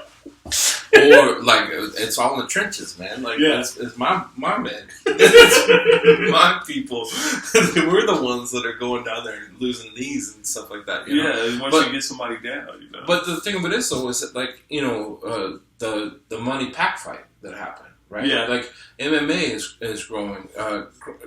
Speaker 1: like it's all in the trenches, man. Like it's my men, it's my people. We're the ones that are going down there and losing knees and stuff like that. You know?
Speaker 2: Once you get somebody down, you know.
Speaker 1: But the thing of it is, though, is that like the money pack fight that happened. Right?
Speaker 2: Yeah.
Speaker 1: Like MMA is growing.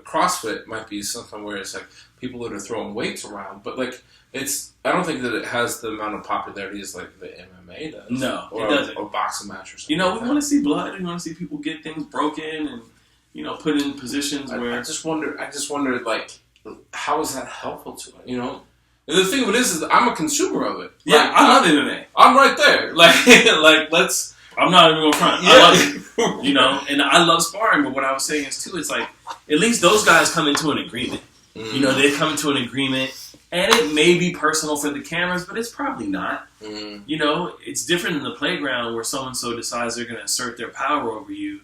Speaker 1: CrossFit might be something where it's like people that are throwing weights around, but like I don't think that it has the amount of popularity as like the MMA does.
Speaker 2: No,
Speaker 1: or,
Speaker 2: it doesn't.
Speaker 1: Or boxing match or something.
Speaker 2: You know, we want to see blood. We want to see people get things broken and put in positions where.
Speaker 1: I just wonder like how is that helpful to it? You know. And the thing of it is I'm a consumer of it.
Speaker 2: Yeah,
Speaker 1: like,
Speaker 2: I love MMA.
Speaker 1: I'm right there. Like let's.
Speaker 2: I'm not even going front.
Speaker 1: Yeah.
Speaker 2: I love it. And I love sparring, but what I was saying is, too, it's like, at least those guys come into an agreement.
Speaker 1: Mm.
Speaker 2: They come into an agreement, and it may be personal for the cameras, but it's probably not.
Speaker 1: Mm.
Speaker 2: It's different in the playground where so-and-so decides they're going to assert their power over you,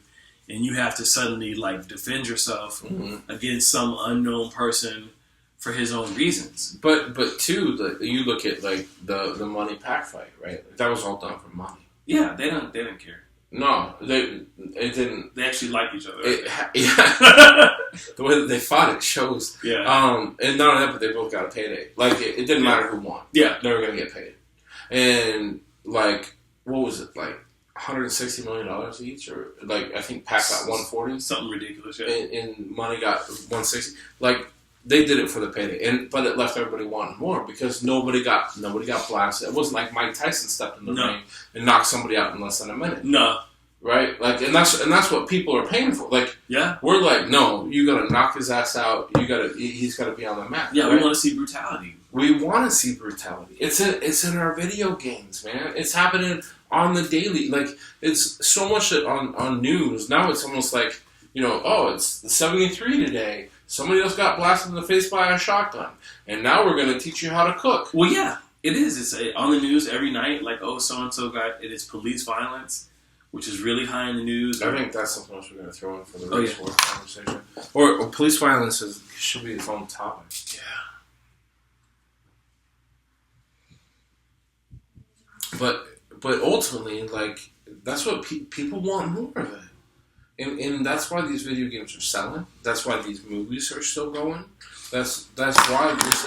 Speaker 2: and you have to suddenly, like, defend yourself against some unknown person for his own reasons.
Speaker 1: But too, you look at, like, the money pack fight, right? That was all done for money.
Speaker 2: Yeah, they didn't care.
Speaker 1: No, it didn't.
Speaker 2: They actually like each other.
Speaker 1: Yeah, the way that they fought it shows.
Speaker 2: Yeah.
Speaker 1: And not only that, but they both got a payday. Like it didn't matter who won.
Speaker 2: Yeah,
Speaker 1: they were gonna get paid. And like, what was it like? $160 million each, or like I think Pac got 140,
Speaker 2: something ridiculous. Yeah.
Speaker 1: And money got 160. Like. They did it for the payday, but it left everybody wanting more because nobody got blasted. It wasn't like Mike Tyson stepped in the ring and knocked somebody out in less than a minute.
Speaker 2: No,
Speaker 1: right? Like, and that's what people are paying for. Like, we're like, no, you got to knock his ass out. He's got to be on the mat.
Speaker 2: Yeah,
Speaker 1: right?
Speaker 2: We want to see brutality.
Speaker 1: We want to see brutality. It's in our video games, man. It's happening on the daily. Like, it's so much that on news now. It's almost like it's the 73 today. Somebody else got blasted in the face by a shotgun, and now we're going to teach you how to cook.
Speaker 2: Well, yeah, it is. It's on the news every night, like, so-and-so it is police violence, which is really high in the news.
Speaker 1: I think that's something else we're going to throw in for the race war conversation. Or police violence should be its own topic. Yeah. But ultimately, like, that's what people want more of it. And that's why these video games are selling. That's why these movies are still going. That's why there's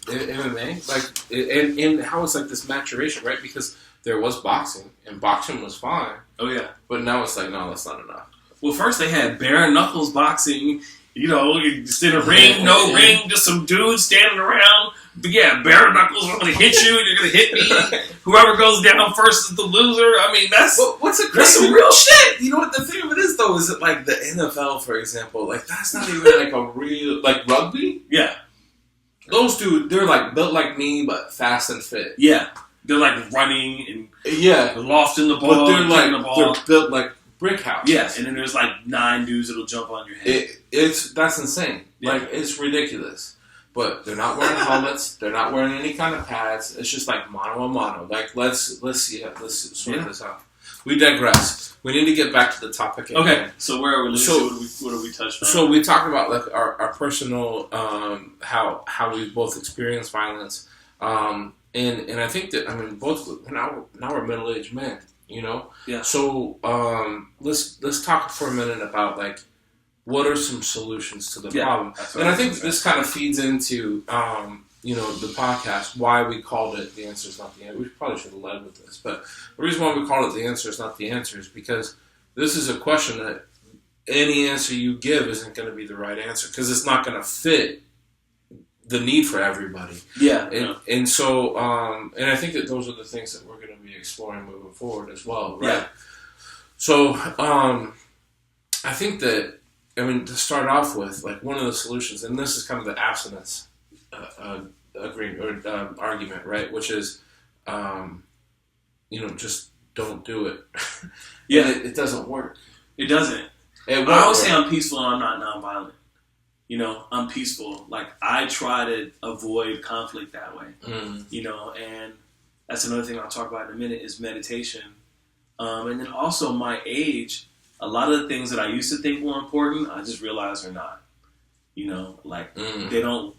Speaker 1: MMA. Like, and how it's like this maturation, right? Because there was boxing, and boxing was fine.
Speaker 2: Oh, yeah.
Speaker 1: But now it's like, no, that's not enough.
Speaker 2: Well, first they had bare knuckles boxing. Just in a ring, no ring, just some dudes standing around. But yeah, bare knuckles, I'm going to hit you, you're going to hit me. Whoever goes down first is the loser. I mean, that's some real shit.
Speaker 1: You know what the thing of it is, though, is that, like, the NFL, for example, like, that's not even, like, a real, like, rugby?
Speaker 2: Yeah.
Speaker 1: Those dudes, they're, like, built like me, but fast and fit.
Speaker 2: Yeah. They're, like, running and lofting the ball.
Speaker 1: But they're built like brick houses.
Speaker 2: Yeah, and then there's, like, 9 dudes that'll jump on your head.
Speaker 1: That's insane. Yeah. Like, it's ridiculous. But they're not wearing helmets. They're not wearing any kind of pads. It's just like mano a mano. Like, let's see it. Let's sort this out. We digress. We need to get back to the topic again.
Speaker 2: Okay, so where are we? What are we touched on?
Speaker 1: So we talked about like our personal how we both experience violence, and I think that both now we're middle-aged men.
Speaker 2: Yeah.
Speaker 1: So let's talk for a minute about like. What are some solutions to the problem? And I think this kind of feeds into, the podcast, why we called it The Answer is Not the Answer. We probably should have led with this. But the reason why we called it The Answer is Not the Answer is because this is a question that any answer you give isn't going to be the right answer because it's not going to fit the need for everybody.
Speaker 2: Yeah.
Speaker 1: And so, and I think that those are the things that we're going to be exploring moving forward as well, right?
Speaker 2: Yeah.
Speaker 1: So, I think that, to start off with, like, one of the solutions, and this is kind of the abstinence agreement or argument, right? Which is, just don't do it.
Speaker 2: Yeah,
Speaker 1: it doesn't work.
Speaker 2: It doesn't. I always say I'm peaceful and I'm not nonviolent. I'm peaceful. Like, I try to avoid conflict that way. And that's another thing I'll talk about in a minute is meditation. And then also my age, a lot of the things that I used to think were important, I just realized are not. They don't,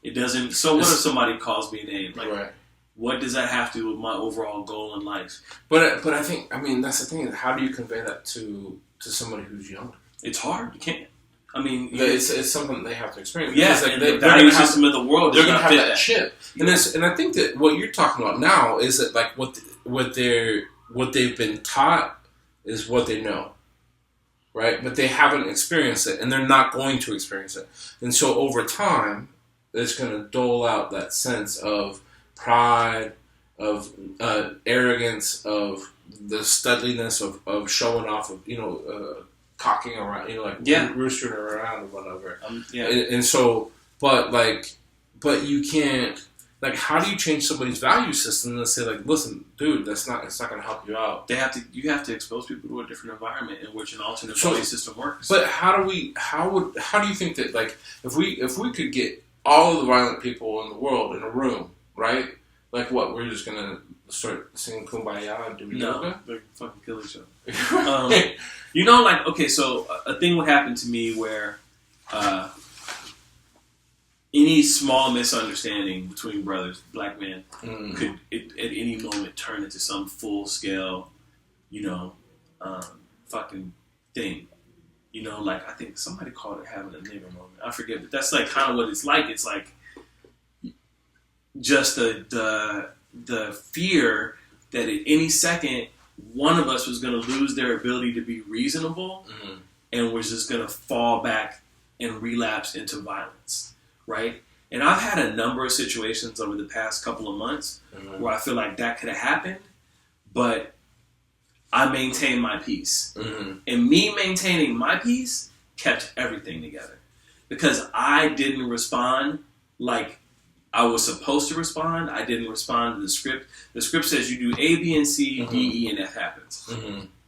Speaker 2: it doesn't, so what if somebody calls me a name? Right. What does that have to do with my overall goal in life?
Speaker 1: But I think, that's the thing. How do you convey that to somebody who's younger?
Speaker 2: It's hard. You can't.
Speaker 1: It's something they have to experience.
Speaker 2: Yeah, the value system of the world.
Speaker 1: They're going to have that chip, and I think that what you're talking about now is that what they've been taught is what they know, right? But they haven't experienced it, and they're not going to experience it, and so over time, it's going to dole out that sense of pride, of arrogance, of the studliness of showing off, of cocking around, roostering around or whatever. And so, but you can't, how do you change somebody's value system and say, listen, dude, it's not going to help you out.
Speaker 2: You have to expose people to a different environment in which an alternate value system works.
Speaker 1: But how do you think that, if we could get all of the violent people in the world in a room, right? We're just going to start singing Kumbaya and doing yoga?
Speaker 2: They're fucking kill each other. Okay, so a thing would happen to me where any small misunderstanding between brothers, black men, could at any moment turn into some full-scale, fucking thing. I think somebody called it having a nigger moment. I forget, but that's kind of what it's like. It's just the fear that at any second one of us was going to lose their ability to be reasonable, and was just going to fall back and relapse into violence, right? And I've had a number of situations over the past couple of months where I feel like that could have happened, but I maintained my peace. And me maintaining my peace kept everything together, because I didn't respond like I was supposed to respond. I didn't respond to the script. The script says you do A, B, and C, D, E, and F happens.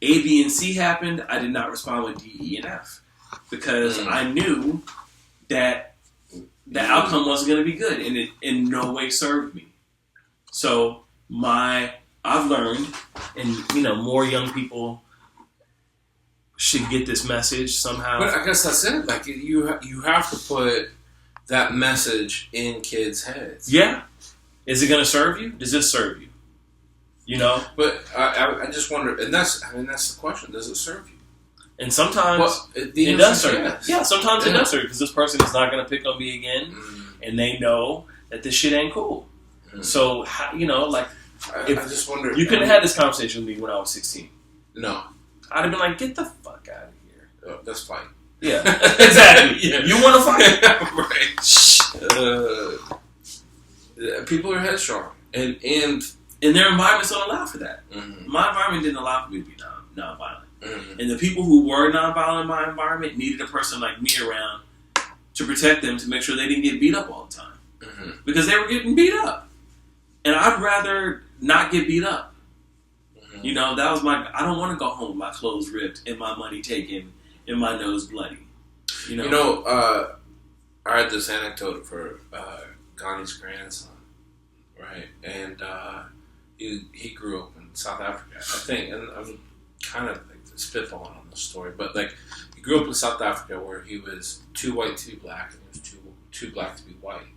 Speaker 2: A, B, and C happened. I did not respond with D, E, and F, because I knew that the outcome wasn't going to be good, and it in no way served me. So I've learned, and more young people should get this message somehow.
Speaker 1: But I guess that's it. You have to put that message in kids' heads.
Speaker 2: Yeah. Is it going to serve you? Does this serve you?
Speaker 1: But I just wonder, and that's the question. Does it serve you?
Speaker 2: And sometimes it does serve you. Yeah, sometimes it does serve you, because this person is not going to pick on me again, and they know that this shit ain't cool. So, I just wonder. You couldn't have had this conversation with me when I was 16.
Speaker 1: No.
Speaker 2: I'd have been like, get the fuck out of here.
Speaker 1: Oh, that's fine.
Speaker 2: Yeah, exactly. Yeah. You want to fight?
Speaker 1: Right. People are headstrong, and
Speaker 2: their environments don't allow for that. My environment didn't allow for me to be nonviolent, and the people who were nonviolent in my environment needed a person like me around to protect them, to make sure they didn't get beat up all the time, because they were getting beat up, and I'd rather not get beat up. That was I don't want to go home with my clothes ripped and my money taken and my nose bloody.
Speaker 1: I had this anecdote for Gandhi's grandson, right? And he grew up in South Africa, I think, and I'm kind of spitballing on this story, but he grew up in South Africa where he was too white to be black, and he was too black to be white,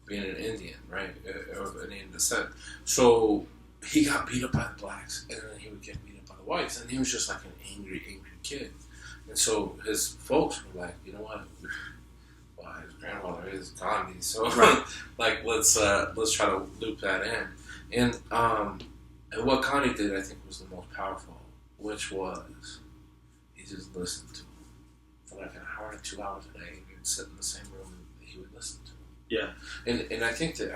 Speaker 1: being an Indian, right, of Indian descent. So he got beat up by the blacks, and then he would get beat up by the whites, and he was just an angry kid. And so his folks were like, you know what? Well, his grandfather is Gandhi, so let's try to loop that in. And what Gandhi did, I think, was the most powerful, which was he just listened to him for an hour to 2 hours a day. He would sit in the same room and he would listen to him.
Speaker 2: Yeah.
Speaker 1: And I think that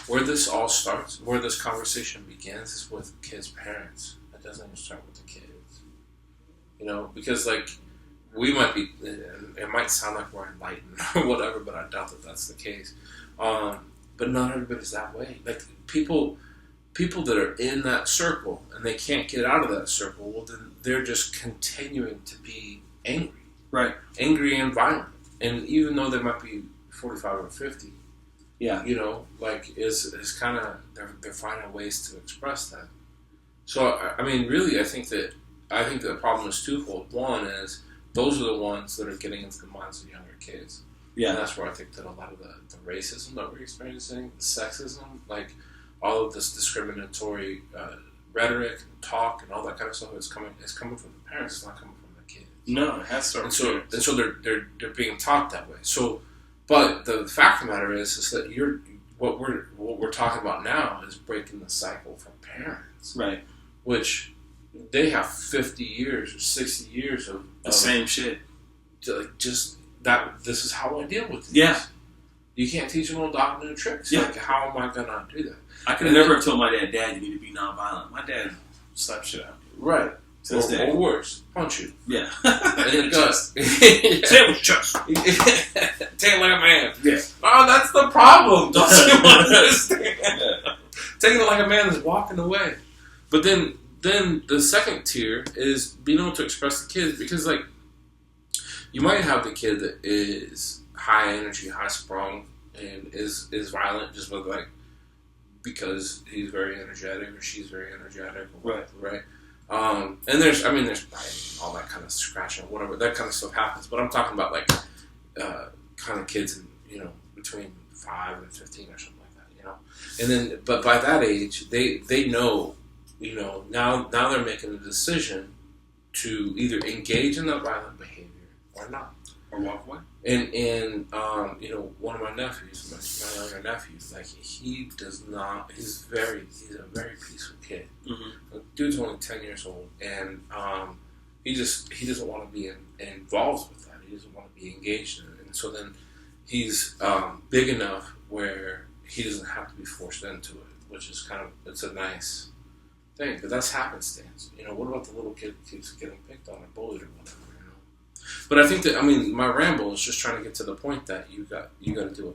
Speaker 1: where this all starts, where this conversation begins, is with kids' parents. It doesn't even start with the kids. Because we might be. It might sound like we're enlightened or whatever, but I doubt that that's the case. But not everybody's that way. Like people that are in that circle and they can't get out of that circle. Well, then they're just continuing to be angry,
Speaker 2: right?
Speaker 1: Angry and violent, and even though they might be 45 or 50.
Speaker 2: Yeah,
Speaker 1: like is kind of they're finding ways to express that. So I mean, really, I think the problem is twofold. One is those are the ones that are getting into the minds of younger kids.
Speaker 2: Yeah,
Speaker 1: and that's where I think that a lot of the racism that we're experiencing, the sexism, like all of this discriminatory rhetoric and talk and all that kind of stuff is coming from the parents. It's not coming from the kids.
Speaker 2: No, it has to.
Speaker 1: And so they're being taught that way. So. But the fact of the matter is that what we're talking about now is breaking the cycle from parents,
Speaker 2: right?
Speaker 1: Which they have 50 years or 60 years of
Speaker 2: the same shit.
Speaker 1: Just that this is how I deal with it.
Speaker 2: Yeah,
Speaker 1: you can't teach them no dog new tricks.
Speaker 2: Yeah.
Speaker 1: Like how am I gonna do that?
Speaker 2: I could have never told my dad, "Dad, you need to be nonviolent." My dad slapped shit out.
Speaker 1: Right. Or worse, punch you.
Speaker 2: Yeah.
Speaker 1: In the gut.
Speaker 2: Say it with chest.
Speaker 1: Take it like a man.
Speaker 2: Yeah.
Speaker 1: Oh, that's the problem. Don't you understand? Yeah. Taking it like a man is walking away. But then the second tier is being able to express the kids, because like you might have the kid that is high energy, high sprung, and is violent just with because he's very energetic or she's very energetic or whatever, right? And there's all that kind of scratching, whatever, that kind of stuff happens. But I'm talking about kind of kids in, between 5 and 15 or something like that, And then, but by that age, they know, now they're making a decision to either engage in that violent behavior or not,
Speaker 2: or walk away.
Speaker 1: And one of my nephews, my younger nephew, he does not. He's a very peaceful kid.
Speaker 2: Mm-hmm.
Speaker 1: The dude's only 10 years old, and he doesn't want to be involved with that. He doesn't want to be engaged in it. And so then he's big enough where he doesn't have to be forced into it, which is it's a nice thing. But that's happenstance. What about the little kid who keeps getting picked on or bullied or whatever? But I think that my ramble is just trying to get to the point that you got to do a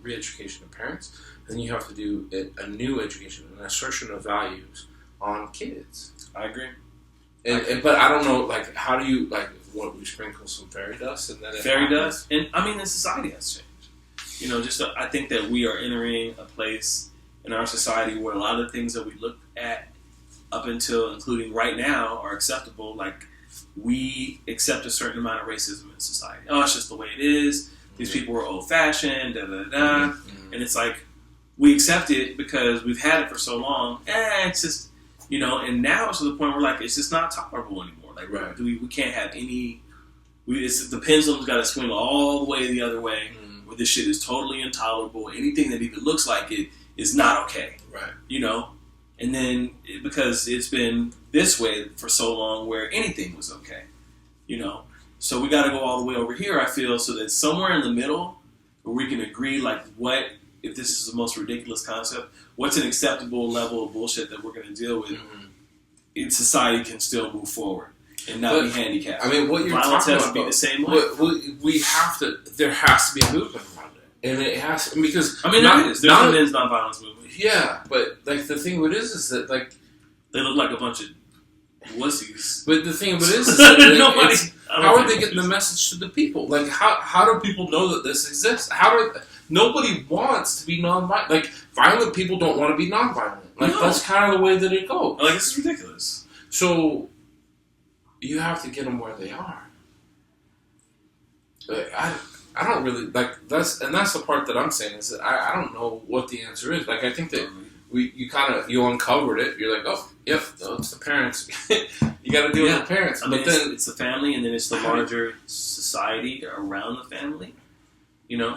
Speaker 1: re-education of parents, and you have to do a new education, an assertion of values on kids.
Speaker 2: I agree.
Speaker 1: But I don't know, how do you we sprinkle some fairy dust and then
Speaker 2: fairy dust, and the society has changed. I think that we are entering a place in our society where a lot of the things that we look at up until including right now are acceptable, we accept a certain amount of racism in society. Oh, it's just the way it is. These people are old-fashioned, da-da-da. Mm-hmm. And it's we accept it because we've had it for so long. It's just, and now it's to the point where, it's just not tolerable anymore.
Speaker 1: Right.
Speaker 2: We can't have any... the pendulum's got to swing all the way the other way, where this shit is totally intolerable. Anything that even looks like it is not okay.
Speaker 1: Right.
Speaker 2: And then, because it's been this way for so long where anything was okay, So we got to go all the way over here, I feel, so that somewhere in the middle where we can agree, what, if this is the most ridiculous concept, what's an acceptable level of bullshit that we're going to deal with, in society can still move forward and not be handicapped.
Speaker 1: What you're talking about,
Speaker 2: be the same way.
Speaker 1: There has to be a movement around it. And it has to, because...
Speaker 2: there is. There's a men's nonviolence movement.
Speaker 1: Yeah, but the thing of it is that
Speaker 2: they look like a bunch of wussies.
Speaker 1: But the thing of it is that how are they getting the message to the people? How do people know that this exists? Nobody wants to be nonviolent. Violent people don't want to be nonviolent. That's kind of the way that it goes.
Speaker 2: This is ridiculous.
Speaker 1: So you have to get them where they are. I don't really that's the part that I'm saying is that I don't know what the answer is. I think that you uncovered it. You're like, oh, yep, it's the parents. You got to deal with the parents. But then
Speaker 2: it's the family, and then it's the larger society around the family.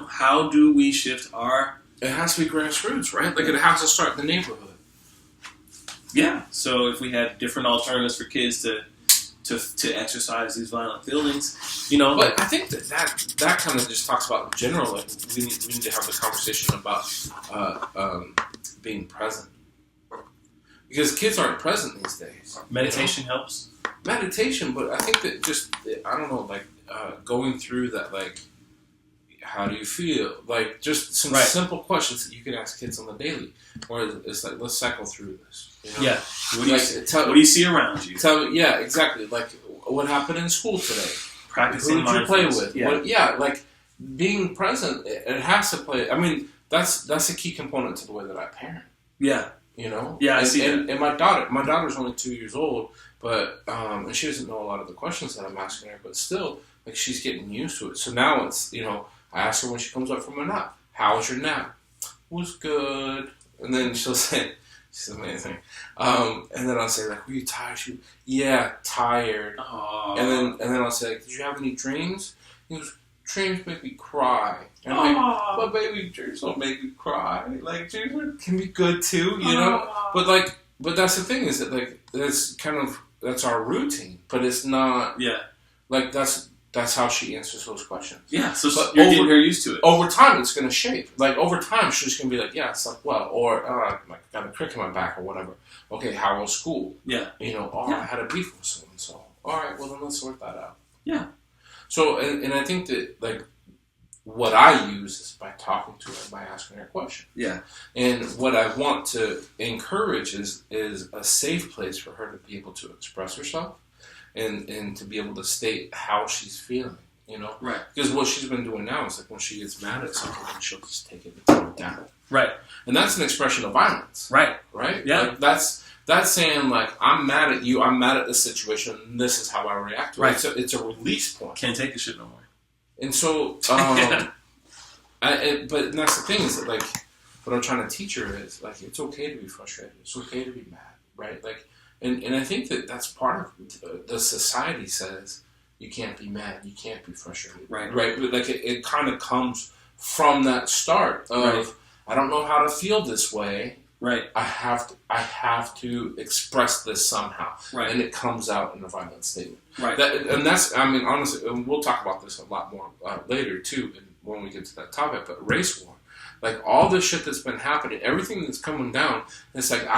Speaker 2: How do we shift our?
Speaker 1: It has to be grassroots, right? It has to start in the neighborhood.
Speaker 2: Yeah. So if we had different alternatives for kids to exercise these violent feelings,
Speaker 1: But I think that kind of just talks about in general. We need to have the conversation about being present. because kids aren't present these days.
Speaker 2: Meditation helps.
Speaker 1: Meditation, but I think that just, I don't know, like going through that, like, how do you feel? Like, just some simple questions that you can ask kids on the daily. Or it's like, let's cycle through this. You know?
Speaker 2: Yeah. What do you see around you?
Speaker 1: Tell me, yeah, exactly. Like, what happened in school today?
Speaker 2: Practicing
Speaker 1: Who did you play with?
Speaker 2: Yeah.
Speaker 1: Like, being present, it has to play. I mean, that's a key component to the way that I parent.
Speaker 2: Yeah.
Speaker 1: You know?
Speaker 2: Yeah, I see that.
Speaker 1: And my daughter's only 2 years old, but and she doesn't know a lot of the questions that I'm asking her, but still, like, she's getting used to it. So now it's, you know, I ask her when she comes up from a nap, how was your nap? Was good. And then she'll say, she's amazing. And then I'll say, like, were you tired? Yeah, tired.
Speaker 2: Aww.
Speaker 1: And then I'll say, like, did you have any dreams? He goes, dreams make me cry. And I'm like, but baby, dreams don't make me cry. Like, dreams can be good too, you know? But that's the thing, is that, like, that's our routine. But it's not, like, that's how she answers those questions.
Speaker 2: Yeah, so you're getting her used to it.
Speaker 1: Over time, it's going to shape. Like, over time, she's going to be like, yeah, it's like, well, or, I got a crick in my back or whatever. Okay, how was school?
Speaker 2: Yeah.
Speaker 1: You know, I had a beef with so-and-so. All right, well, then let's sort that out.
Speaker 2: Yeah. So,
Speaker 1: and I think that, like, what I use is by talking to her, by asking her a question.
Speaker 2: Yeah.
Speaker 1: And what I want to encourage is a safe place for her to be able to express herself and to be able to state how she's feeling, you know?
Speaker 2: Right.
Speaker 1: Because what she's been doing now is, like, when she gets mad at something, she'll just take it and throw it down.
Speaker 2: Right.
Speaker 1: And that's an expression of violence.
Speaker 2: Right.
Speaker 1: Right?
Speaker 2: Yeah.
Speaker 1: Like, that's saying, like, I'm mad at you, I'm mad at this situation, and this is how I react to it.
Speaker 2: Right.
Speaker 1: It's a release point.
Speaker 2: Can't take the shit no more.
Speaker 1: And so, but that's the thing, is that, like, what I'm trying to teach her is, like, it's okay to be frustrated. It's okay to be mad, right? Like, and I think that that's part of the society says you can't be mad, you can't be frustrated,
Speaker 2: right?
Speaker 1: But, like, it kind of comes from that start of, I don't know how to feel this way.
Speaker 2: Right.
Speaker 1: I have to express this somehow.
Speaker 2: Right.
Speaker 1: And it comes out in a violent statement.
Speaker 2: Right.
Speaker 1: And that's, I mean, honestly, and we'll talk about this a lot more later, too, when we get to that topic, but race war. Like, all this shit that's been happening, everything that's coming down, it's like,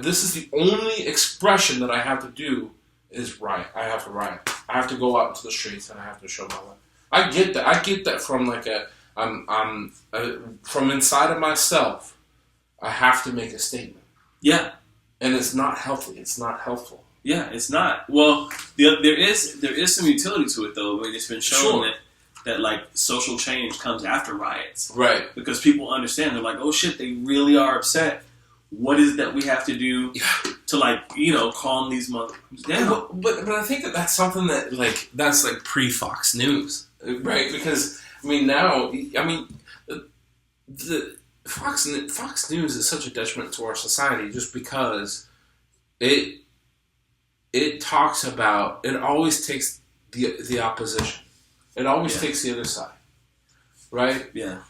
Speaker 1: this is the only expression that I have to do is riot. I have to riot. I have to go out into the streets and I have to show my love. I get that. I get that from, like, from inside of myself. I have to make a statement. Yeah. And it's not healthy. It's not helpful.
Speaker 2: Yeah, it's not. Well, there is some utility to it, though. I mean, it's been shown that like social change comes after riots. Right. Because people understand. They're like, oh shit, they really are upset. What is it that we have to do to, like, you know, calm these motherfuckers down?
Speaker 1: But I think that's something that, like, that's like pre-Fox News. Right? Because, I mean, now, I mean, the Fox News is such a detriment to our society just because it talks about, it always takes the opposition. It always takes the other side. Right? Yeah.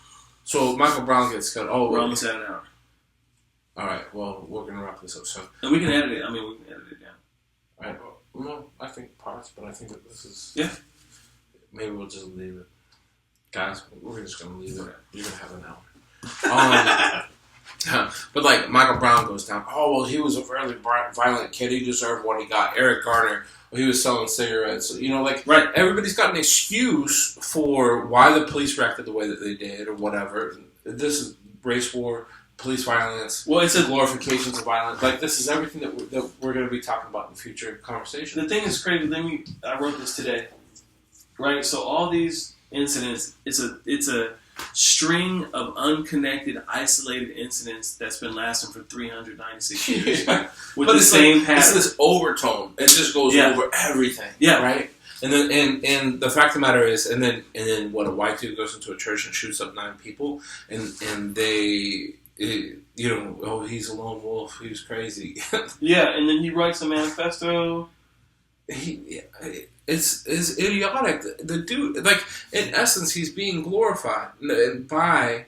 Speaker 1: So Michael Brown gets cut. Oh,
Speaker 2: we're almost at an hour.
Speaker 1: All right. Well, we're going to wrap this up soon.
Speaker 2: And we can edit it. I mean, we can edit it down.
Speaker 1: All right. Well, I think parts, but I think that this is...
Speaker 2: Yeah.
Speaker 1: Maybe we'll just leave it. Guys, we're just going to leave it. You're going to have an hour. But, like, Michael Brown goes down. Oh, well, he was a fairly violent kid. He deserved what he got. Eric Garner, well, he was selling cigarettes. You know, like, everybody's got an excuse for why the police reacted the way that they did or whatever. This is race war, police violence. Well, it's a glorification of violence. Like, this is everything that we're going to be talking about in future conversation.
Speaker 2: The thing is crazy. I wrote this today. Right? So all these incidents, it's a string of unconnected, isolated incidents that's been lasting for 396 years. With the same pattern.
Speaker 1: It's this overtone. It just goes over everything. Yeah. Right? And then and the fact of the matter is, and then what, a white dude goes into a church and shoots up 9 people, and they, you know, oh, he's a lone wolf, he was crazy.
Speaker 2: Yeah, and then he writes a manifesto.
Speaker 1: It's idiotic. The dude, like, in essence, he's being glorified by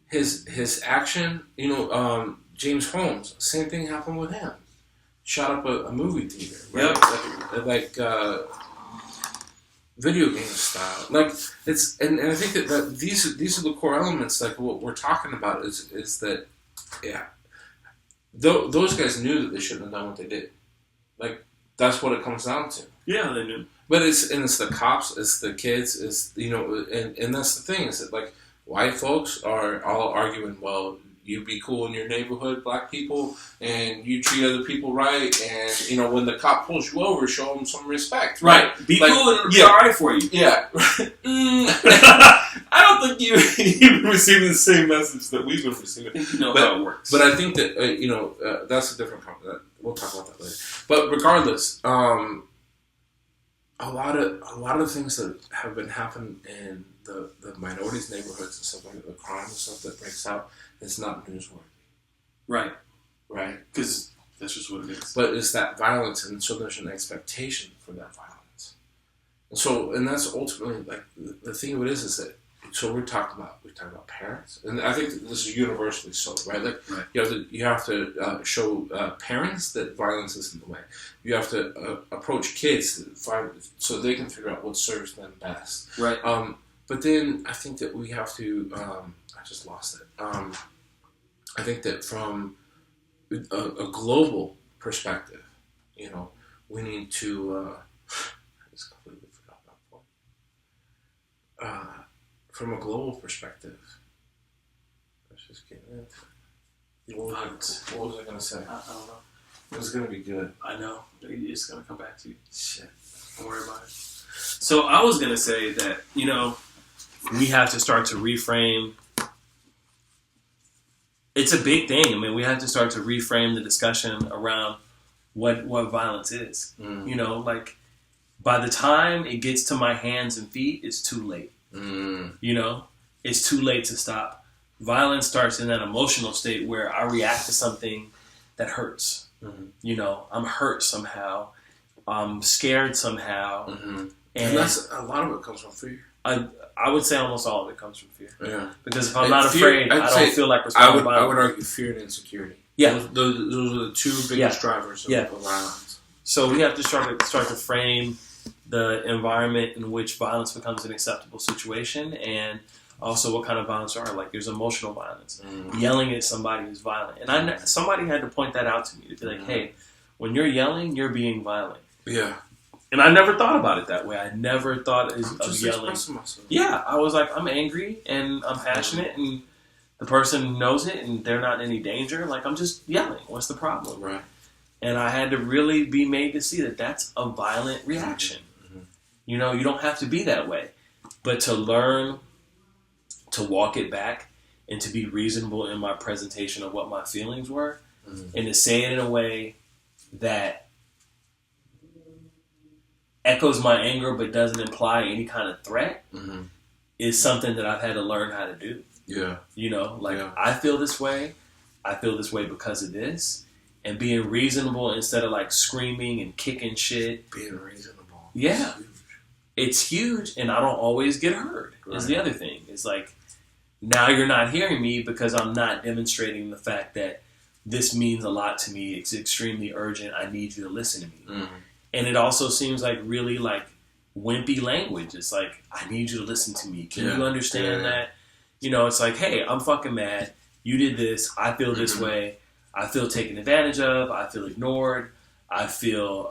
Speaker 1: his action. You know, James Holmes, same thing happened with him. Shot up a movie theater, right? Yep. Like video game style. Like, it's and I think that these are the core elements. Like, what we're talking about is that those guys knew that they shouldn't have done what they did. Like, that's what it comes down to.
Speaker 2: Yeah, they knew.
Speaker 1: But it's the cops, it's the kids, it's, and that's the thing, is that, like, white folks are all arguing, well, you be cool in your neighborhood, black people, and you treat other people right, and, when the cop pulls you over, show them some respect.
Speaker 2: Right. Be cool and it'll be alright for you.
Speaker 1: Yeah. I don't think you've been receiving the same message that we've been receiving.
Speaker 2: I think how it works.
Speaker 1: But I think that, that's a different conversation. We'll talk about that later. But regardless, a lot of things that have been happening in the minorities neighborhoods and stuff like that, the crime and stuff that breaks out, it's not newsworthy.
Speaker 2: Right.
Speaker 1: Because
Speaker 2: that's just what it is.
Speaker 1: But it's that violence, and so there's an expectation for that violence. And that's ultimately, like, the thing of it is that, so we're talking about parents, and I think that this is universally so, right? Like,
Speaker 2: right.
Speaker 1: You have to show parents that violence isn't the way. You have to approach kids so they can figure out what serves them best.
Speaker 2: Right.
Speaker 1: But then I think that we have to. I just lost it. I think that from a global perspective, we need to. I just completely forgot that point. From a global perspective, let's just get into it. What was I going to say?
Speaker 2: I don't know.
Speaker 1: It was going to be good.
Speaker 2: I know. It's going to come back to you.
Speaker 1: Shit.
Speaker 2: Don't worry about it. So I was going to say that, we have to start to reframe. It's a big thing. I mean, we have to start to reframe the discussion around what violence is.
Speaker 1: Mm.
Speaker 2: Like, by the time it gets to my hands and feet, it's too late.
Speaker 1: Mm.
Speaker 2: It's too late to stop. Violence starts in that emotional state where I react to something that hurts.
Speaker 1: Mm-hmm.
Speaker 2: I'm hurt somehow. I'm scared somehow.
Speaker 1: Mm-hmm. And that's a lot of it comes from fear.
Speaker 2: I would say almost all of it comes from fear.
Speaker 1: Yeah.
Speaker 2: Because if I'm not afraid, I don't feel like responding
Speaker 1: I would argue fear and insecurity.
Speaker 2: Yeah.
Speaker 1: Those are the two biggest drivers of violence.
Speaker 2: So we have to start to frame the environment in which violence becomes an acceptable situation, and also what kind of violence are. Like, there's emotional violence.
Speaker 1: Mm-hmm.
Speaker 2: Yelling at somebody is violent. And somebody had to point that out to me, to be like, hey, when you're yelling, you're being violent.
Speaker 1: Yeah.
Speaker 2: And I never thought about it that way. I never thought of yelling.
Speaker 1: Myself.
Speaker 2: Yeah, I was like, I'm angry and I'm passionate, and the person knows it and they're not in any danger. Like, I'm just yelling. What's the problem?
Speaker 1: Right.
Speaker 2: And I had to really be made to see that that's a violent reaction.
Speaker 1: Mm-hmm.
Speaker 2: You don't have to be that way. But to learn to walk it back and to be reasonable in my presentation of what my feelings were,
Speaker 1: mm-hmm.
Speaker 2: and to say it in a way that echoes my anger but doesn't imply any kind of threat,
Speaker 1: mm-hmm.
Speaker 2: is something that I've had to learn how to do.
Speaker 1: Yeah.
Speaker 2: I feel this way. I feel this way because of this. And being reasonable instead of, like, screaming and kicking shit.
Speaker 1: Being reasonable.
Speaker 2: Yeah. It's huge, and I don't always get heard, is the
Speaker 1: Right.
Speaker 2: other thing. It's like, now you're not hearing me because I'm not demonstrating the fact that this means a lot to me. It's extremely urgent. I need you to listen to me.
Speaker 1: Mm-hmm.
Speaker 2: And it also seems like really, like, wimpy language. It's like, I need you to listen to me. Can you understand that? It's like, hey, I'm fucking mad. You did this. I feel this
Speaker 1: mm-hmm.
Speaker 2: way. I feel taken advantage of. I feel ignored. I feel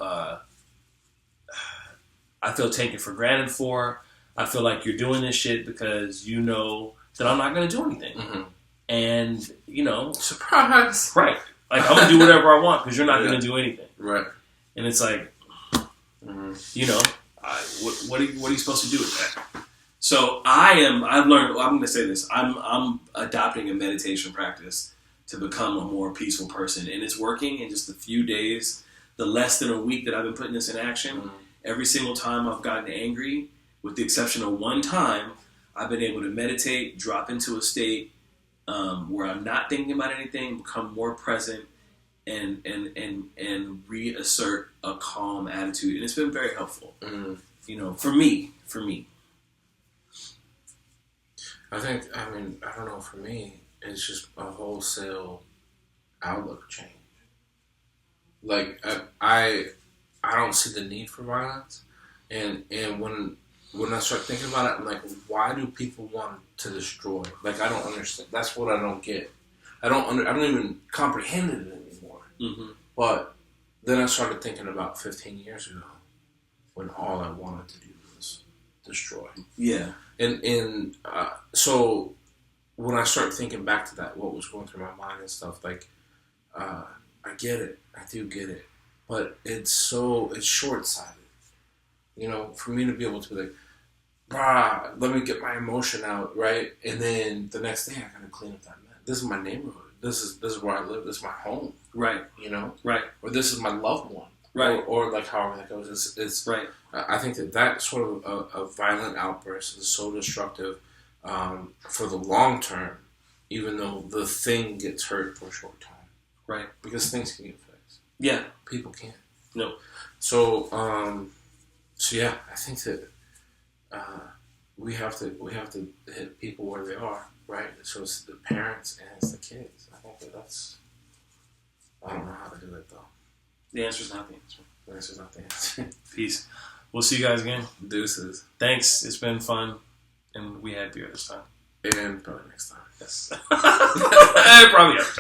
Speaker 2: taken for granted for. I feel like you're doing this shit because you know that I'm not going to do anything.
Speaker 1: Mm-hmm.
Speaker 2: And,
Speaker 1: surprise!
Speaker 2: Right. Like, I'm going to do whatever I want because you're not going to do anything.
Speaker 1: Right.
Speaker 2: And it's like,
Speaker 1: mm-hmm.
Speaker 2: What are you supposed to do with that? So I'm going to say this. I'm adopting a meditation practice to become a more peaceful person. And it's working in just a few days. The less than a week that I've been putting this in action,
Speaker 1: mm-hmm.
Speaker 2: every single time I've gotten angry, with the exception of one time, I've been able to meditate, drop into a state where I'm not thinking about anything, become more present, and reassert a calm attitude. And it's been very helpful,
Speaker 1: mm-hmm.
Speaker 2: For me.
Speaker 1: I don't know, for me, it's just a wholesale outlook change. Like, I don't see the need for violence, and when I start thinking about it, I'm like, why do people want to destroy? Like, I don't understand. That's what I don't get. I don't even comprehend it anymore.
Speaker 2: Mm-hmm.
Speaker 1: But then I started thinking about 15 years ago when all I wanted to do was destroy.
Speaker 2: Yeah.
Speaker 1: And so when I start thinking back to that, what was going through my mind and stuff, like, I get it. I do get it. But it's short-sighted. You know, for me to be able to be like, let me get my emotion out, right? And then the next day I gotta clean up that mess. This is my neighborhood. This is where I live. This is my home.
Speaker 2: Right.
Speaker 1: You know?
Speaker 2: Right.
Speaker 1: Or this is my loved one.
Speaker 2: Right.
Speaker 1: Or like however that goes. It's
Speaker 2: right.
Speaker 1: I think that sort of a violent outburst is so destructive for the long term, even though the thing gets hurt for a short time.
Speaker 2: Right.
Speaker 1: Because things can get fixed.
Speaker 2: Yeah.
Speaker 1: People can't.
Speaker 2: No.
Speaker 1: So yeah, I think that we have to hit people where they are, right? So it's the parents and it's the kids. I think that's. I don't know how to do it though.
Speaker 2: The answer's not the answer.
Speaker 1: The answer's not the answer.
Speaker 2: Peace. We'll see you guys again.
Speaker 1: Deuces.
Speaker 2: Thanks. It's been fun, and we had beer this time.
Speaker 1: And probably next time.
Speaker 2: Yes. Probably every time.